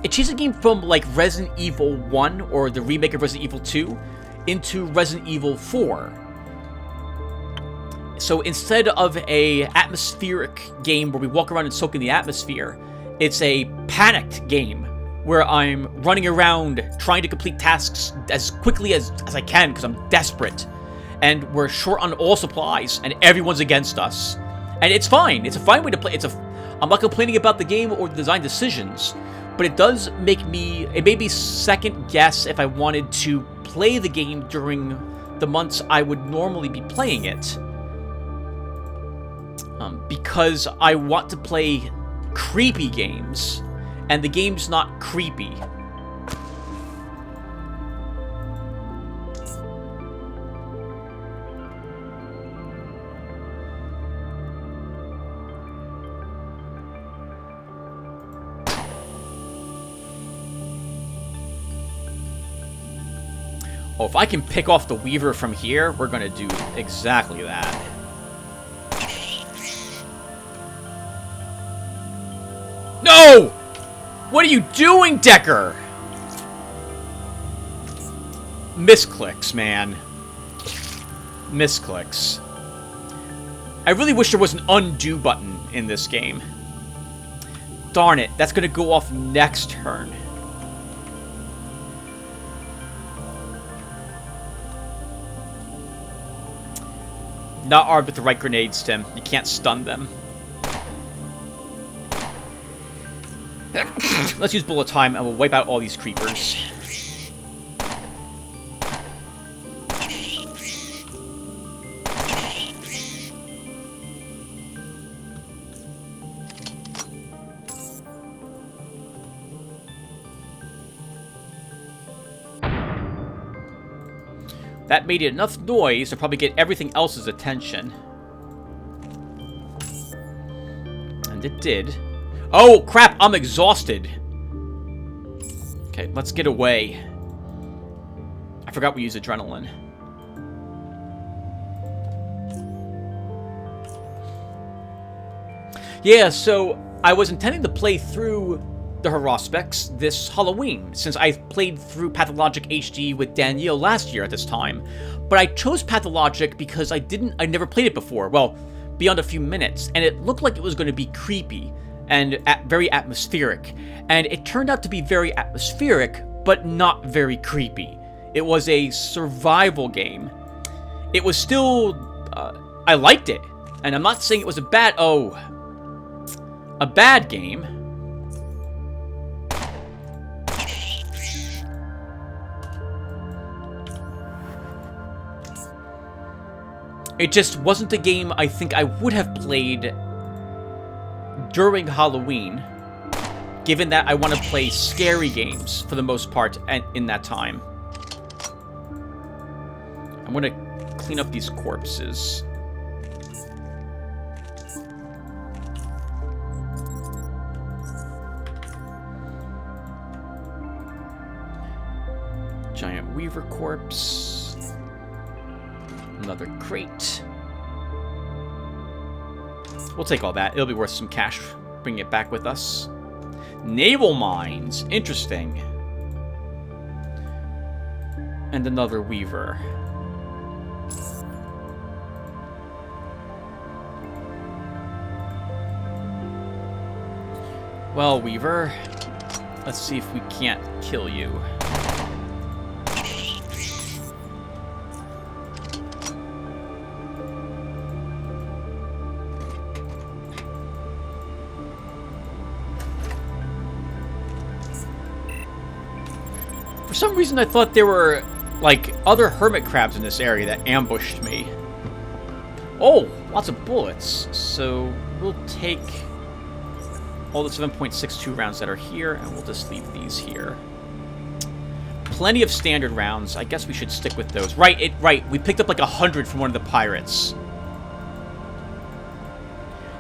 It changed the game from, like, Resident Evil 1, or the remake of Resident Evil 2, into Resident Evil 4. So instead of a atmospheric game where we walk around and soak in the atmosphere, it's a panicked game where I'm running around trying to complete tasks as quickly as I can because I'm desperate. and we're short on all supplies, and everyone's against us. And it's fine. It's a fine way to play. I'm not complaining about the game or the design decisions, but it does make me... It made me second guess if I wanted to play the game during the months I would normally be playing it. Because I want to play creepy games, and the game's not creepy. Oh, if I can pick off the Weaver from here, we're gonna do exactly that. No! What are you doing, Decker? Misclicks, man. Misclicks. I really wish there was an undo button in this game. Darn it, that's gonna go off next turn. Not armed with the right grenades, Tim. You can't stun them. Let's use bullet time and we'll wipe out all these creepers. That made enough noise to probably get everything else's attention. And it did. Oh, crap! I'm exhausted! Okay, let's get away. I forgot we use adrenaline. Yeah, so I was intending to play through the Harospecs this Halloween, since I played through Pathologic HD with Danielle last year at this time. But I chose Pathologic because I never played it before, well, beyond a few minutes, and it looked like it was going to be creepy and very atmospheric. And it turned out to be very atmospheric, but not very creepy. It was a survival game. It was still... I liked it. And I'm not saying it was a bad game. It just wasn't a game I think I would have played during Halloween, given that I want to play scary games for the most part in that time. I'm going to clean up these corpses. Giant Weaver corpse. Another crate. We'll take all that. It'll be worth some cash. Bring it back with us. Naval mines. Interesting. And another Weaver. Well, Weaver, let's see if we can't kill you. For some reason, I thought there were, like, other hermit crabs in this area that ambushed me. Oh, lots of bullets. So, we'll take all the 7.62 rounds that are here, and we'll just leave these here. Plenty of standard rounds. I guess we should stick with those. Right, we picked up like 100 from one of the pirates.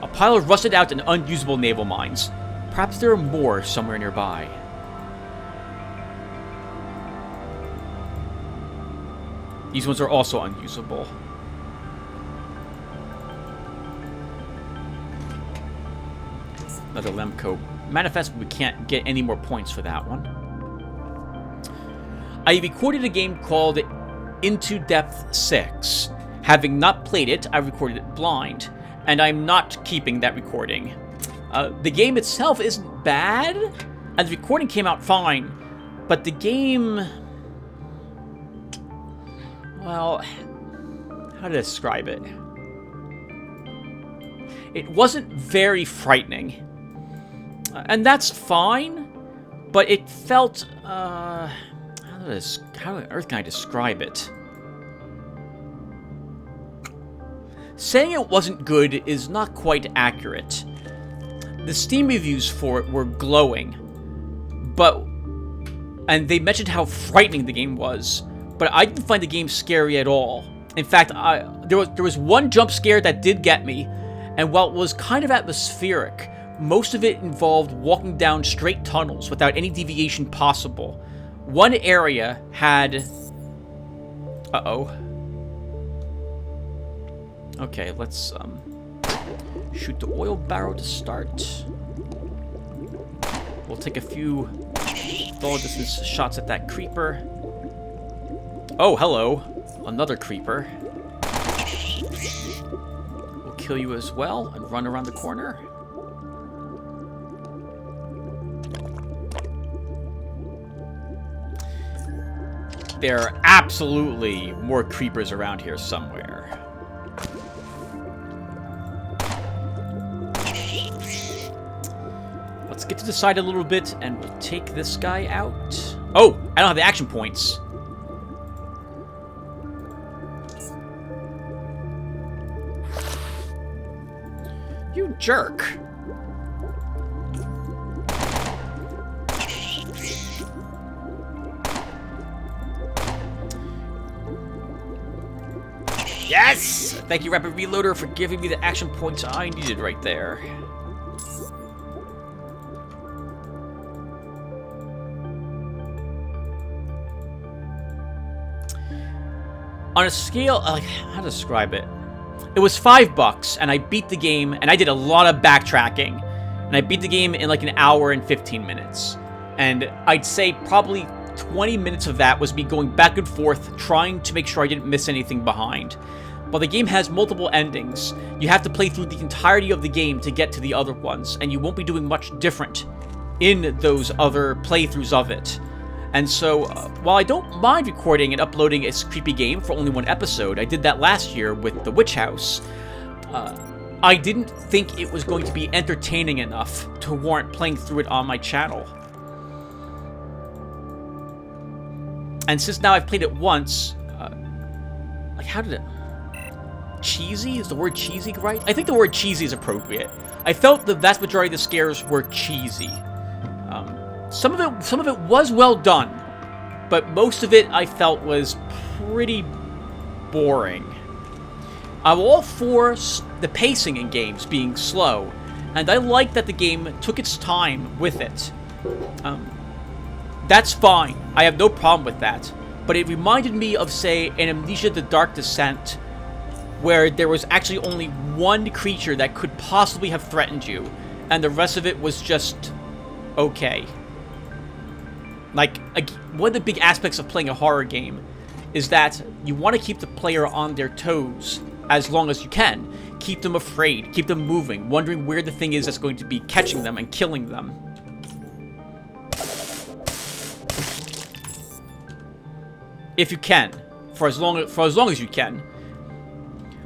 A pile of rusted out and unusable naval mines. Perhaps there are more somewhere nearby. These ones are also unusable. Another Lemco manifest, but we can't get any more points for that one. I recorded a game called Into Depth 6. Having not played it, I recorded it blind, and I'm not keeping that recording. The game itself isn't bad, and the recording came out fine, but the game... well, how to describe it? It wasn't very frightening. And that's fine, but it felt, how on earth can I describe it? Saying it wasn't good is not quite accurate. The Steam reviews for it were glowing, and they mentioned how frightening the game was, but I didn't find the game scary at all. In fact, there was one jump scare that did get me, and while it was kind of atmospheric, most of it involved walking down straight tunnels without any deviation possible. One area had... Uh-oh. Okay, let's shoot the oil barrel to start. We'll take a few long distance shots at that creeper. Oh, hello. Another creeper. We'll kill you as well and run around the corner. There are absolutely more creepers around here somewhere. Let's get to the side a little bit and we'll take this guy out. Oh, I don't have the action points. You jerk. Yes! Thank you, Rapid Reloader, for giving me the action points I needed right there. On a scale, like, how to describe it? It was $5, and I beat the game, and I did a lot of backtracking. And I beat the game in like an hour and 15 minutes. And I'd say probably 20 minutes of that was me going back and forth, trying to make sure I didn't miss anything behind. While the game has multiple endings, you have to play through the entirety of the game to get to the other ones, and you won't be doing much different in those other playthroughs of it. And so, while I don't mind recording and uploading a creepy game for only one episode, I did that last year with The Witch House, I didn't think it was going to be entertaining enough to warrant playing through it on my channel. And since now I've played it once, like, how did it... Cheesy? Is the word cheesy right? I think the word cheesy is appropriate. I felt the vast majority of the scares were cheesy. Some of it was well done, but most of it I felt was pretty boring. I'm all for the pacing in games being slow, and I like that the game took its time with it. That's fine. I have no problem with that. But it reminded me of, say, an Amnesia: The Dark Descent, where there was actually only one creature that could possibly have threatened you, and the rest of it was just okay. Like, one of the big aspects of playing a horror game is that you want to keep the player on their toes as long as you can. Keep them afraid, keep them moving, wondering where the thing is that's going to be catching them and killing them. If you can, for as long as you can.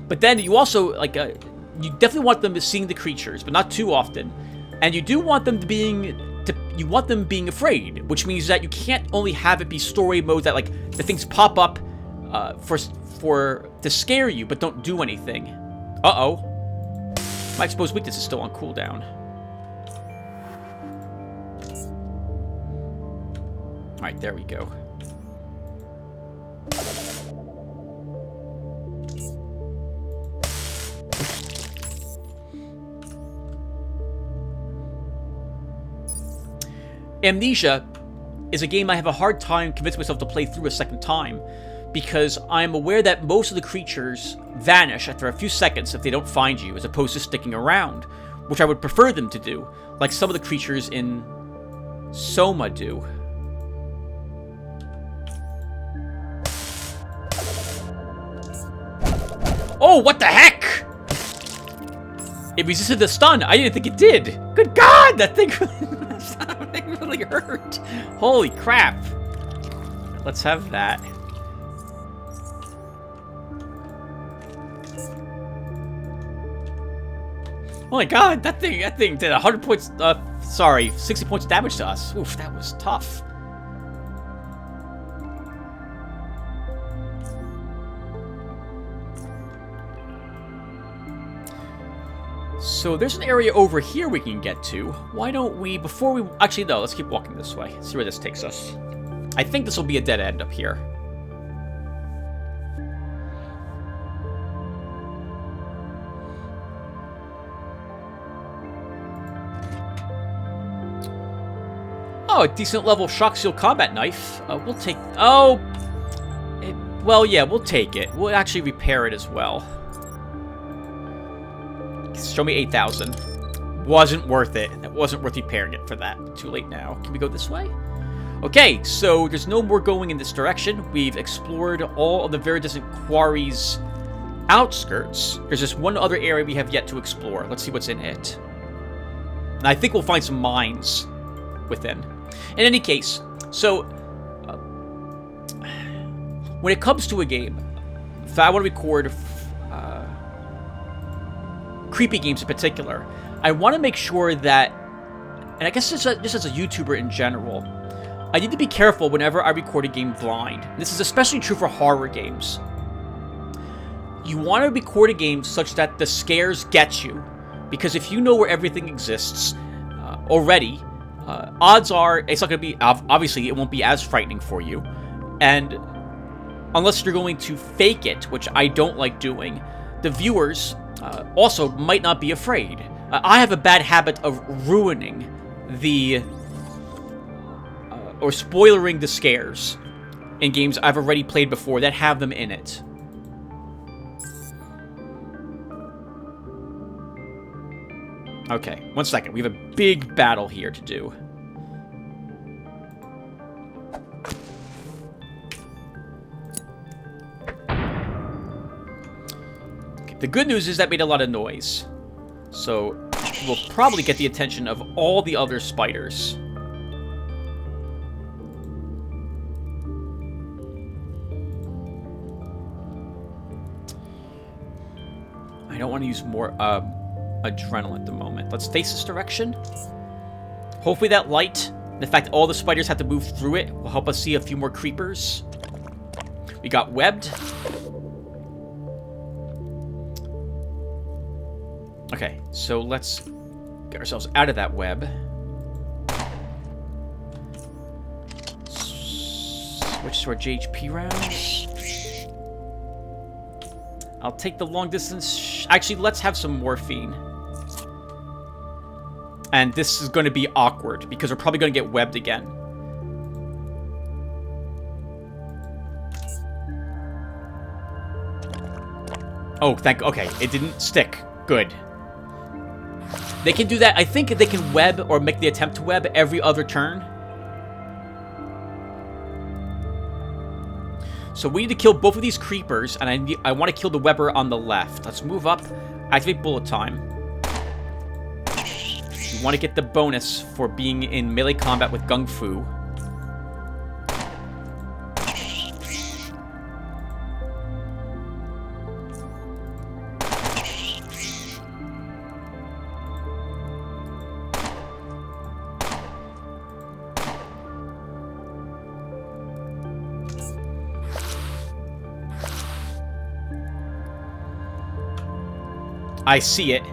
But then you also, like, you definitely want them seeing the creatures, but not too often. And you do want them you want them being afraid, which means that you can't only have it be story mode that, like, the things pop up to scare you, but don't do anything. Uh-oh. My exposed weakness is still on cooldown. Alright, there we go. Amnesia is a game I have a hard time convincing myself to play through a second time, because I'm aware that most of the creatures vanish after a few seconds if they don't find you, as opposed to sticking around, which I would prefer them to do, like some of the creatures in Soma do. Oh, what the heck? It resisted the stun. I didn't think it did. Good God, that thing really hurt. Holy crap. Let's have that. Oh my god, that thing did 100 points, sorry, 60 points of damage to us. Oof, that was tough. So there's an area over here we can get to. Why don't we, before we, actually no, let's keep walking this way. See where this takes us. I think this will be a dead end up here. Oh, a decent level shock seal combat knife. We'll take, oh, well, yeah, we'll take it. We'll actually repair it as well. Show me 8,000. Wasn't worth it. It wasn't worth repairing it for that. Too late now. Can we go this way? Okay, so there's no more going in this direction. We've explored all of the very distant quarries' outskirts. There's just one other area we have yet to explore. Let's see what's in it. And I think we'll find some mines within. In any case, so when it comes to a game, if I want to record creepy games in particular, I want to make sure that, and I guess just as a YouTuber in general, I need to be careful whenever I record a game blind. This is especially true for horror games. You want to record a game such that the scares get you, because if you know where everything exists already, odds are it's not going to be, obviously it won't be as frightening for you, and unless you're going to fake it, which I don't like doing, the viewers also might not be afraid. I have a bad habit of ruining the or spoilering the scares in games I've already played before that have them in it. Okay, one second. We have a big battle here to do. Okay, the good news is that made a lot of noise. So we'll probably get the attention of all the other spiders. I don't want to use more adrenaline at the moment. Let's face this direction. Hopefully that light, the fact that all the spiders have to move through it, will help us see a few more creepers. We got webbed. Okay, so let's get ourselves out of that web. Switch to our JHP rounds. I'll take the long distance. Actually, let's have some morphine. And this is going to be awkward because we're probably going to get webbed again. Oh, okay, it didn't stick. Good. They can do that. I think they can web or make the attempt to web every other turn. So we need to kill both of these creepers, and I want to kill the webber on the left. Let's move up. Activate bullet time. We want to get the bonus for being in melee combat with Gung Fu. I see it.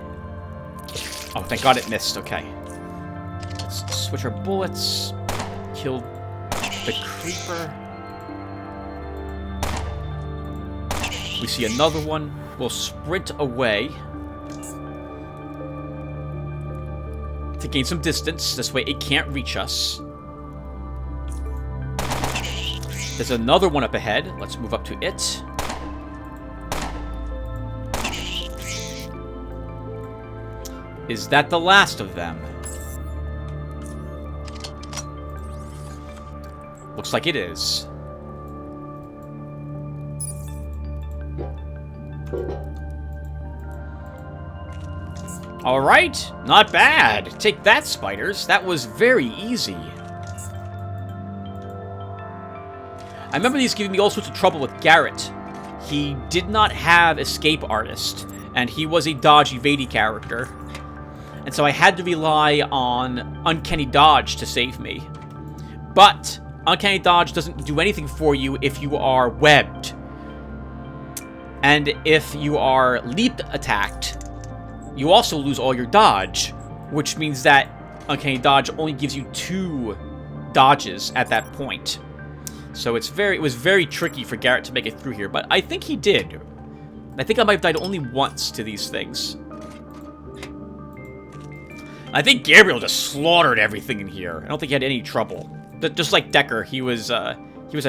Oh, thank God it missed. Okay. Let's switch our bullets. Kill the creeper. We see another one. We'll sprint away to gain some distance. This way it can't reach us. There's another one up ahead. Let's move up to it. Is that the last of them? Looks like it is. All right, not bad. Take that, spiders. That was very easy. I remember these giving me all sorts of trouble with Garrett. He did not have Escape Artist, and he was a dodgy evadey character. And so I had to rely on Uncanny Dodge to save me. But Uncanny Dodge doesn't do anything for you if you are webbed. And if you are leap attacked, you also lose all your dodge, which means that Uncanny Dodge only gives you 2 dodges at that point. So it was very tricky for Garrett to make it through here, but I think he did. I think I might have died only once to these things. I think Gabriel just slaughtered everything in here. I don't think he had any trouble. Just like Decker, he was a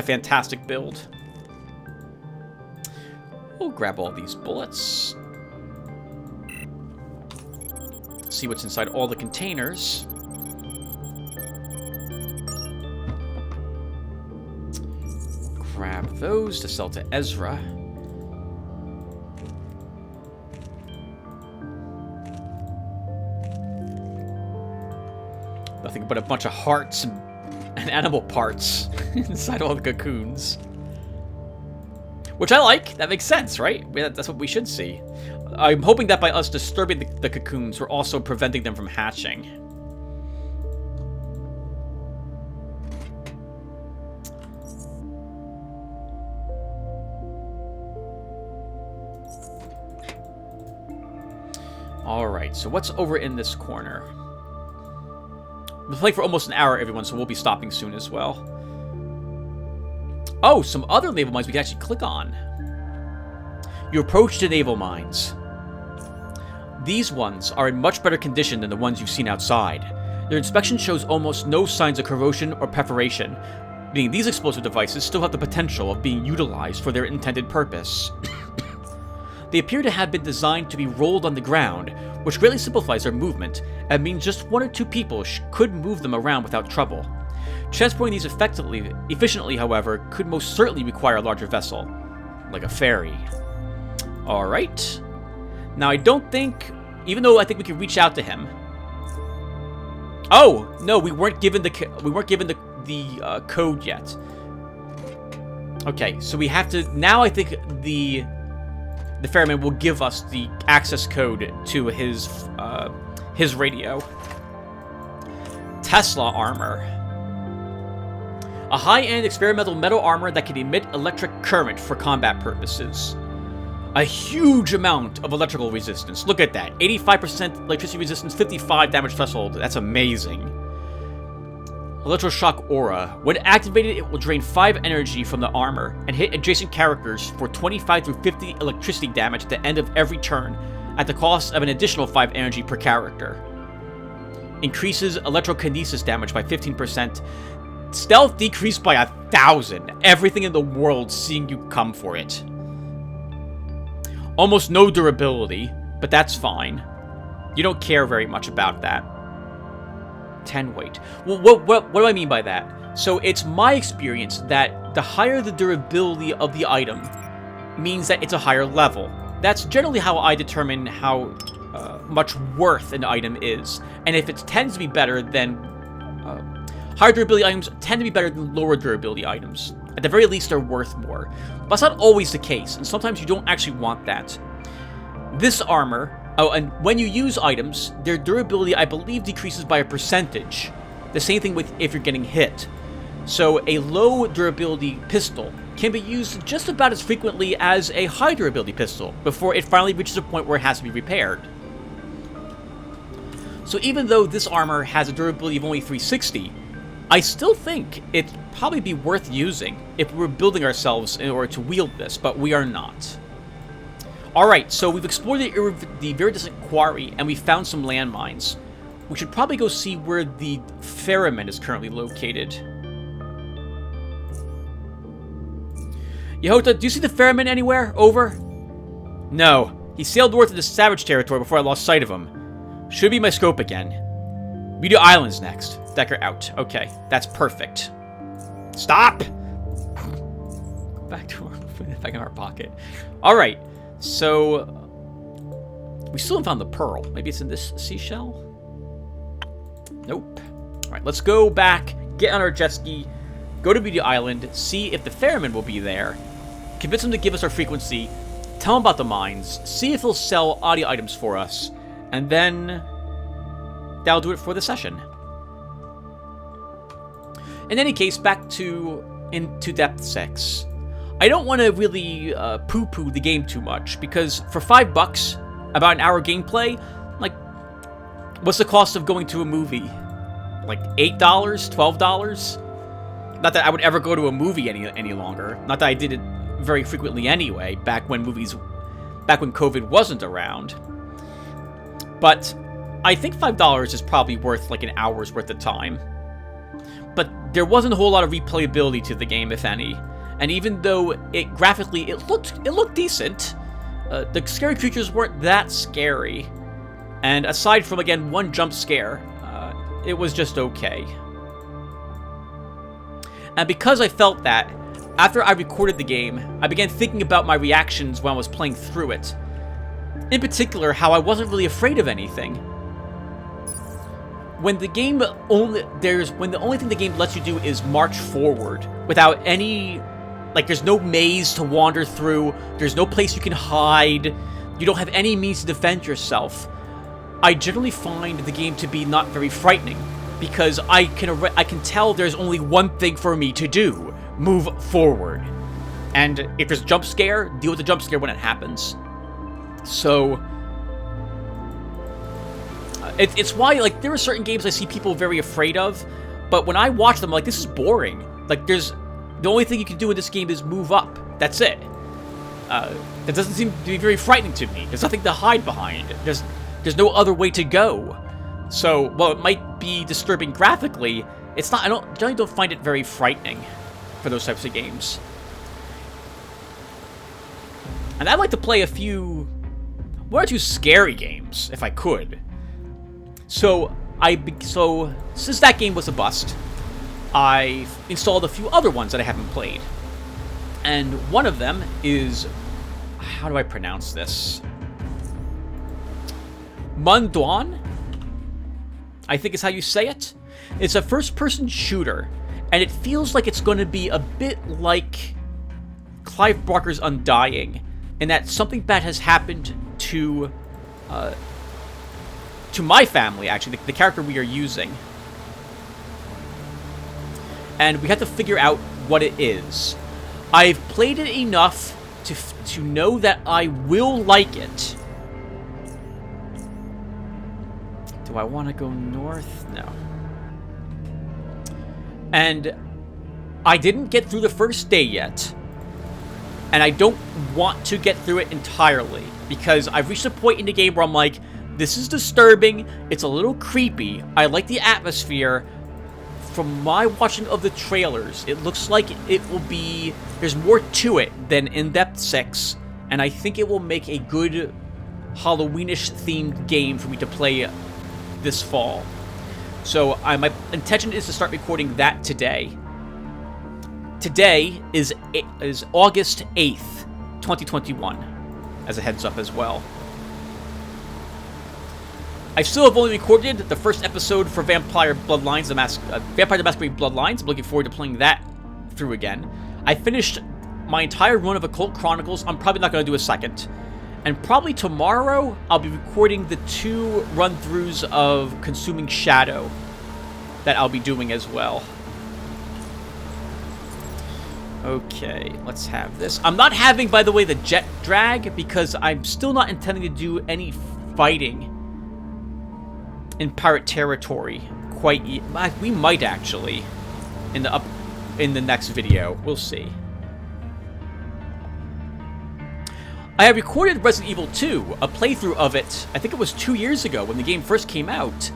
fantastic build. We'll grab all these bullets. See what's inside all the containers. Grab those to sell to Ezra. Nothing but a bunch of hearts and animal parts inside all the cocoons. Which I like. That makes sense, right? That's what we should see. I'm hoping that by us disturbing the cocoons, we're also preventing them from hatching. Alright, so what's over in this corner? We've been playing for almost an hour, everyone, so we'll be stopping soon as well. Oh, some other naval mines we can actually click on. You approach the naval mines. These ones are in much better condition than the ones you've seen outside. Their inspection shows almost no signs of corrosion or perforation, meaning these explosive devices still have the potential of being utilized for their intended purpose. They appear to have been designed to be rolled on the ground, which greatly simplifies their movement, and means just 1 or 2 people could move them around without trouble. Transporting these efficiently, however, could most certainly require a larger vessel, like a ferry. Alright. Now, I don't think, even though I think we can reach out to him. Oh, no, we weren't given the code yet. Okay, so we have to, now I think the ferryman will give us the access code to his radio. Tesla armor. A high-end experimental metal armor that can emit electric current for combat purposes. A huge amount of electrical resistance. Look at that. 85% electricity resistance, 55 damage threshold. That's amazing. Electroshock aura. When activated, it will drain 5 energy from the armor and hit adjacent characters for 25 through 50 electricity damage at the end of every turn, at the cost of an additional 5 energy per character. Increases electrokinesis damage by 15%. Stealth decreased by 1,000. Everything in the world seeing you come for it. Almost no durability, but that's fine. You don't care very much about that. 10 weight. Well, what do I mean by that? So it's my experience that the higher the durability of the item means that it's a higher level. That's generally how I determine how much worth an item is. And if it tends to be better, then higher durability items tend to be better than lower durability items. At the very least, they're worth more. But that's not always the case, and sometimes you don't actually want that. This armor... Oh, and when you use items, their durability, I believe, decreases by a percentage. The same thing with if you're getting hit. So a low durability pistol can be used just about as frequently as a high durability pistol before it finally reaches a point where it has to be repaired. So even though this armor has a durability of only 360, I still think it'd probably be worth using if we were building ourselves in order to wield this, but we are not. Alright, so we've explored the very distant quarry, and we found some landmines. We should probably go see where the ferryman is currently located. Yehota, do you see the ferryman anywhere? Over? No. He sailed north into Savage territory before I lost sight of him. Should be my scope again. Meteor Island's next. Decker out. Okay, that's perfect. Stop! Back in our pocket. Alright. So, we still haven't found the pearl. Maybe it's in this seashell? Nope. Alright, let's go back, get on our jet ski, go to Beauty Island, see if the ferryman will be there, convince him to give us our frequency, tell him about the mines, see if he'll sell audio items for us, and then that'll do it for the session. In any case, back to Into Depth 6. I don't want to really poo-poo the game too much, because for $5, about an hour gameplay, like, what's the cost of going to a movie? Like $8, $12? Not that I would ever go to a movie any longer. Not that I did it very frequently anyway, back when COVID wasn't around. But I think $5 is probably worth like an hour's worth of time. But there wasn't a whole lot of replayability to the game, if any. And even though it graphically it looked decent, the scary creatures weren't that scary. And aside from, again, one jump scare, it was just okay. And because I felt that, after I recorded the game, I began thinking about my reactions when I was playing through it. In particular, how I wasn't really afraid of anything. When the only thing the game lets you do is march forward without any, like, there's no maze to wander through, there's no place you can hide, you don't have any means to defend yourself. I generally find the game to be not very frightening, because I can tell there's only one thing for me to do: move forward. And if there's a jump scare, deal with the jump scare when it happens. So it's why, like, there are certain games I see people very afraid of, but when I watch them, I'm like, this is boring. Like, the only thing you can do in this game is move up. That's it. That doesn't seem to be very frightening to me. There's nothing to hide behind. There's no other way to go. So, while it might be disturbing graphically, it's not. I generally don't find it very frightening for those types of games. And I'd like to play one or two scary games if I could. So since that game was a bust, I installed a few other ones that I haven't played. And one of them is, how do I pronounce this? Munduan, I think is how you say it. It's a first-person shooter, and it feels like it's going to be a bit like Clive Barker's Undying, in that something bad has happened to my family, actually, the character we are using. And we have to figure out what it is. I've played it enough to know that I will like it. Do I want to go north? No. And I didn't get through the first day yet. And I don't want to get through it entirely, because I've reached a point in the game where I'm like, this is disturbing, it's a little creepy, I like the atmosphere. From my watching of the trailers, it looks like it will be, there's more to it than In-Depth 6, and I think it will make a good Halloweenish themed game for me to play this fall. So my intention is to start recording that today. Today is August 8th, 2021, as a heads up as well. I still have only recorded the first episode for Vampire the Masquerade Bloodlines. I'm looking forward to playing that through again. I finished my entire run of Occult Chronicles. I'm probably not going to do a second. And probably tomorrow, I'll be recording the 2 run-throughs of Consuming Shadow that I'll be doing as well. Okay, let's have this. I'm not having, by the way, the jet drag, because I'm still not intending to do any fighting in pirate territory quite yet. We might actually in the next video. We'll see. I have recorded Resident Evil 2, a playthrough of it. I think it was 2 years ago when the game first came out.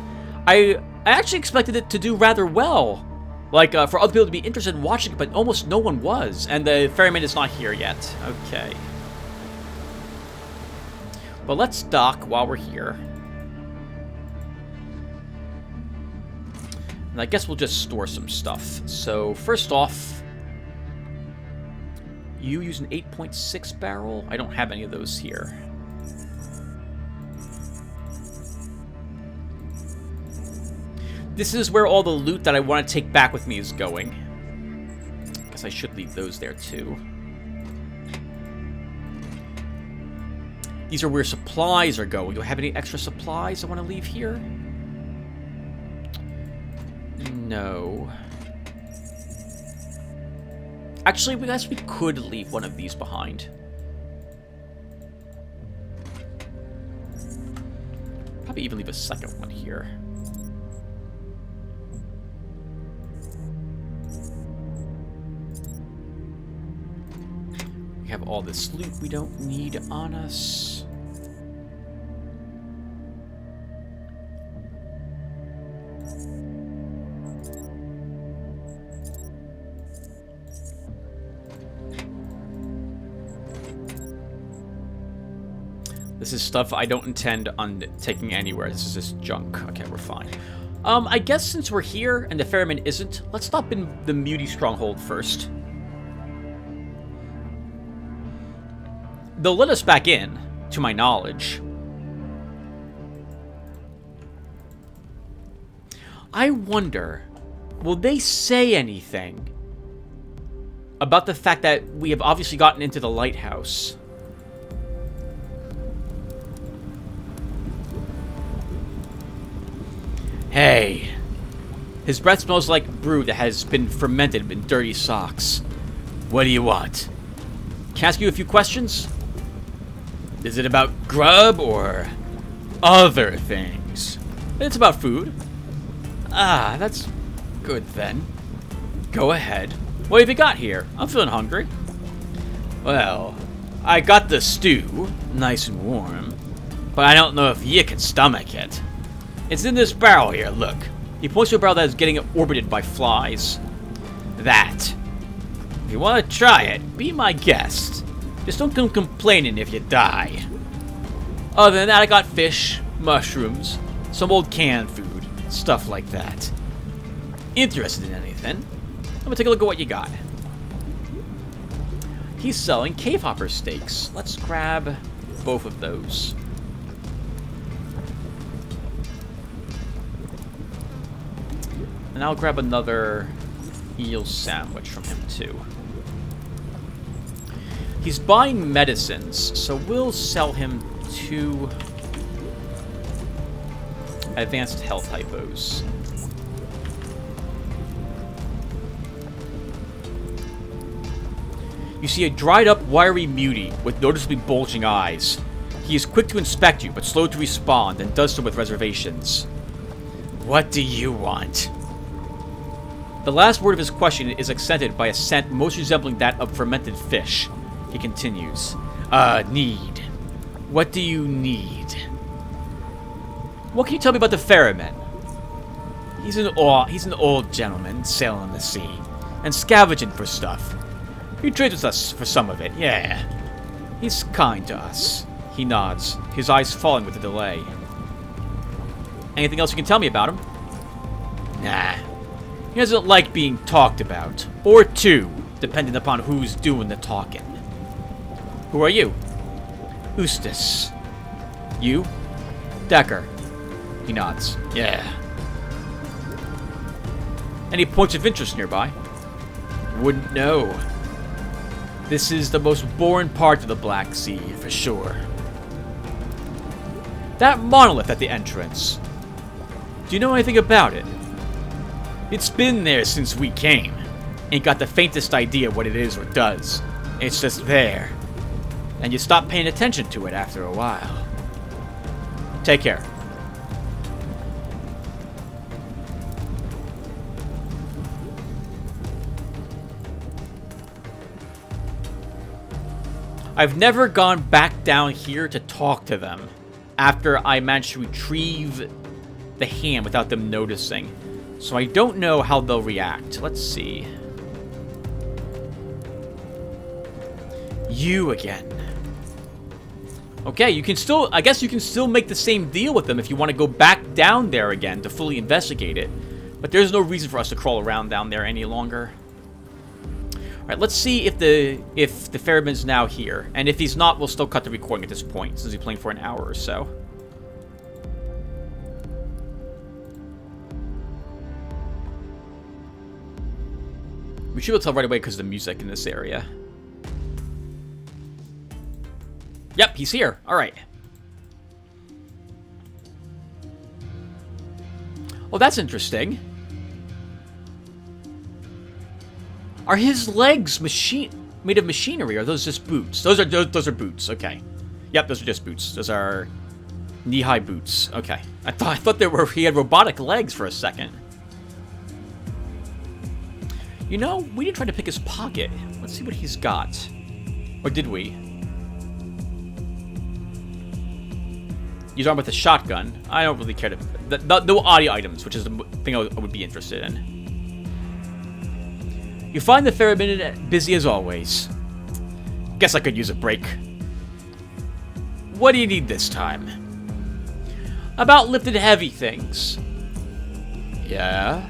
I actually expected it to do rather well. Like, for other people to be interested in watching it, but almost no one was. And the ferryman is not here yet. Okay. But let's dock while we're here. And I guess we'll just store some stuff. So, first off, you use an 8.6 barrel? I don't have any of those here. This is where all the loot that I want to take back with me is going. Guess I should leave those there too. These are where supplies are going. Do I have any extra supplies I want to leave here? No. Actually, I guess we could leave one of these behind. Probably even leave a second one here. We have all this loot we don't need on us. This is stuff I don't intend on taking anywhere. This is just junk. Okay, we're fine. I guess since we're here and the ferryman isn't, let's stop in the Muty Stronghold first. They'll let us back in, to my knowledge. I wonder, will they say anything about the fact that we have obviously gotten into the lighthouse? Hey, his breath smells like brew that has been fermented in dirty socks. What do you want? Can I ask you a few questions? Is it about grub or other things? It's about food. Ah, that's good then. Go ahead. What have you got here? I'm feeling hungry. Well, I got the stew, nice and warm, but I don't know if you can stomach it. It's in this barrel here, look. He points to a barrel that is getting orbited by flies. That. If you want to try it, be my guest. Just don't come complaining if you die. Other than that, I got fish, mushrooms, some old canned food, stuff like that. Interested in anything? Let me take a look at what you got. He's selling cave hopper steaks. Let's grab both of those. And I'll grab another eel sandwich from him too. He's buying medicines, so we'll sell him 2 advanced health hypos. You see a dried up, wiry mutie with noticeably bulging eyes. He is quick to inspect you, but slow to respond, and does so with reservations. What do you want? The last word of his question is accented by a scent most resembling that of fermented fish. He continues. Need. What do you need? What can you tell me about the ferryman? He's an old gentleman sailing the sea and scavenging for stuff. He trades with us for some of it, yeah. He's kind to us. He nods, his eyes falling with a delay. Anything else you can tell me about him? Nah. He doesn't like being talked about. Or to, depending upon who's doing the talking. Who are you? Eustace. You? Decker. He nods. Yeah. Any points of interest nearby? Wouldn't know. This is the most boring part of the Black Sea, for sure. That monolith at the entrance. Do you know anything about it? It's been there since we came. Ain't got the faintest idea what it is or does. It's just there. And you stop paying attention to it after a while. Take care. I've never gone back down here to talk to them after I managed to retrieve the hand without them noticing. So I don't know how they'll react. Let's see. You again. Okay, you can still... I guess you can still make the same deal with them if you want to go back down there again to fully investigate it. But there's no reason for us to crawl around down there any longer. Alright, let's see if the ferryman's now here. And if he's not, we'll still cut the recording at this point, since he's playing for an hour or so. We should be able to tell right away because of the music in this area. Yep, he's here. Alright. Oh, that's interesting. Are his legs made of machinery, or are those just boots? Those are boots, okay. Yep, those are just boots. Those are knee-high boots. Okay. I thought he had robotic legs for a second. You know, we didn't try to pick his pocket. Let's see what he's got. Or did we? He's armed with a shotgun. I don't really care to... No audio items, which is the thing I would be interested in. You find the ferryman busy as always. Guess I could use a break. What do you need this time? About lifted heavy things. Yeah?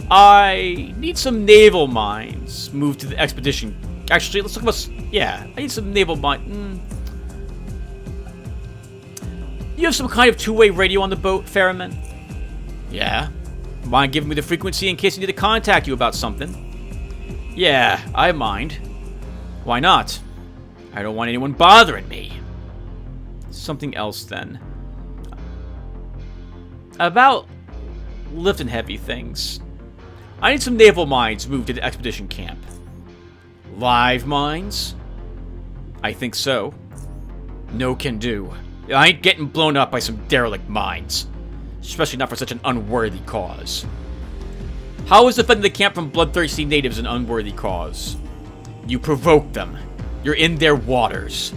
I need some naval mines moved to the expedition. Actually, let's talk about... Yeah, I need some naval mines. You have some kind of two-way radio on the boat, ferryman? Yeah. Mind giving me the frequency in case I need to contact you about something? Yeah, I mind. Why not? I don't want anyone bothering me. Something else, then. About lifting heavy things. I need some naval mines moved to the expedition camp. Live mines? I think so. No can do. I ain't getting blown up by some derelict mines. Especially not for such an unworthy cause. How is defending the camp from bloodthirsty natives an unworthy cause? You provoked them. You're in their waters.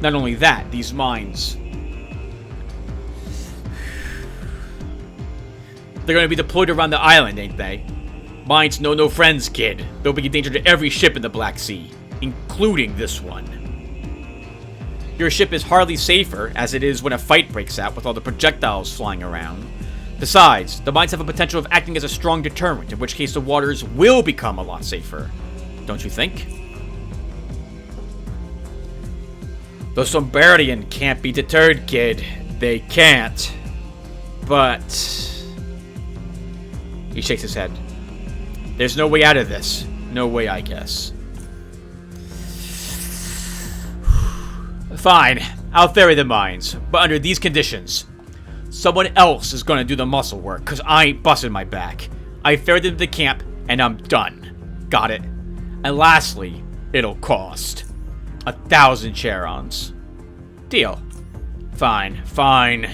Not only that, these mines... They're going to be deployed around the island, ain't they? Mines know no friends, kid. They'll be a danger to every ship in the Black Sea, including this one. Your ship is hardly safer, as it is when a fight breaks out with all the projectiles flying around. Besides, the mines have a potential of acting as a strong deterrent, in which case the waters will become a lot safer. Don't you think? The Somberian can't be deterred, kid. They can't. But... He shakes his head. There's no way out of this. No way, I guess. Fine. I'll ferry the mines. But under these conditions... Someone else is gonna do the muscle work, cause I ain't busting my back. I ferried them to the camp, and I'm done. Got it? And lastly, it'll cost 1,000 charons. Deal. Fine, fine.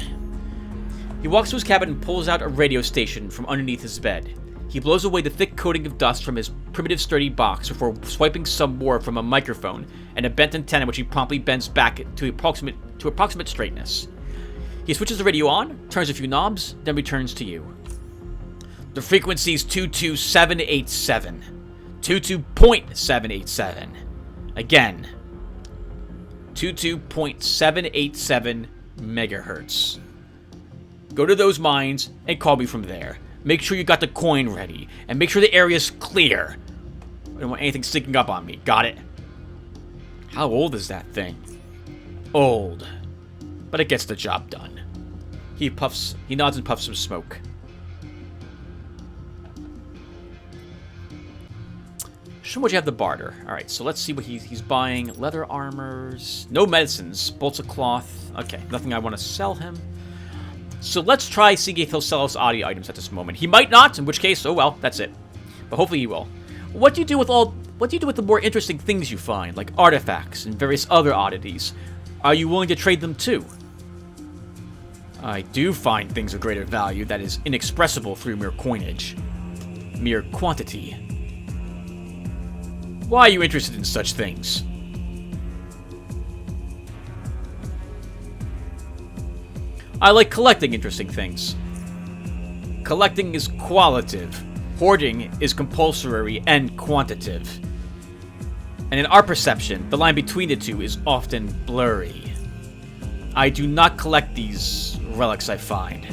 He walks to his cabin and pulls out a radio station from underneath his bed. He blows away the thick coating of dust from his primitive sturdy box before swiping some more from a microphone and a bent antenna which he promptly bends back to approximate straightness. He switches the radio on, turns a few knobs, then returns to you. The frequency's 22787. 22.787. Again. 22.787 megahertz. Go to those mines and call me from there. Make sure you got the coin ready, and make sure the area's clear. I don't want anything sneaking up on me. Got it? How old is that thing? Old. But it gets the job done. He nods and puffs some smoke. Show what you have to barter. Alright, so let's see what he's buying. Leather armors. No medicines. Bolts of cloth. Okay, nothing I want to sell him. So let's try seeing if he'll sell us audio items at this moment. He might not, in which case, oh well, that's it. But hopefully he will. What do you do with the more interesting things you find, like artifacts and various other oddities? Are you willing to trade them too? I do find things of greater value that is inexpressible through mere coinage. Mere quantity. Why are you interested in such things? I like collecting interesting things. Collecting is qualitative. Hoarding is compulsory and quantitative. And in our perception, the line between the two is often blurry. I do not collect these relics I find.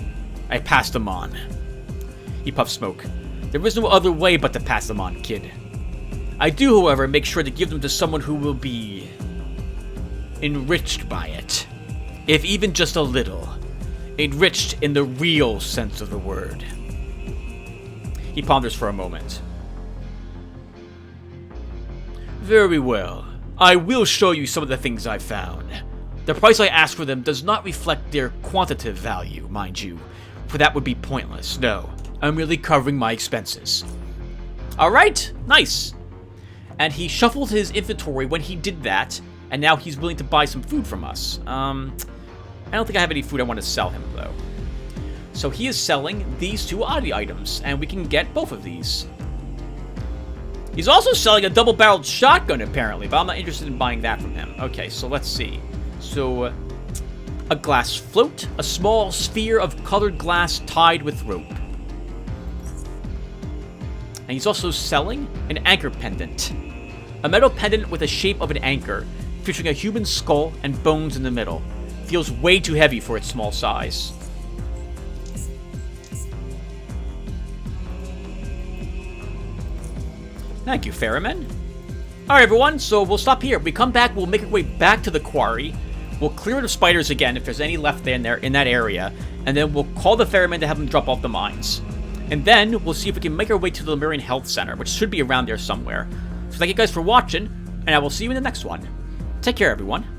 I pass them on. He puffs smoke. There is no other way but to pass them on, kid. I do, however, make sure to give them to someone who will be enriched by it. If even just a little. Enriched in the real sense of the word. He ponders for a moment. Very well. I will show you some of the things I've found. The price I ask for them does not reflect their quantitative value, mind you, for that would be pointless. No, I'm merely covering my expenses. Alright, nice. And he shuffled his inventory when he did that, and now he's willing to buy some food from us. I don't think I have any food I want to sell him, though. So he is selling these 2 oddity items, and we can get both of these. He's also selling a double-barreled shotgun, apparently, but I'm not interested in buying that from him. Okay, so let's see. So, a glass float, a small sphere of colored glass tied with rope. And he's also selling an anchor pendant. A metal pendant with the shape of an anchor, featuring a human skull and bones in the middle. Feels way too heavy for its small size. Thank you, Ferryman. Alright, everyone, so we'll stop here. When we come back, we'll make our way back to the quarry. We'll clear the spiders again, if there's any left in that area. And then we'll call the Ferryman to have them drop off the mines. And then we'll see if we can make our way to the Lemurian Health Center, which should be around there somewhere. So thank you guys for watching, and I will see you in the next one. Take care, everyone.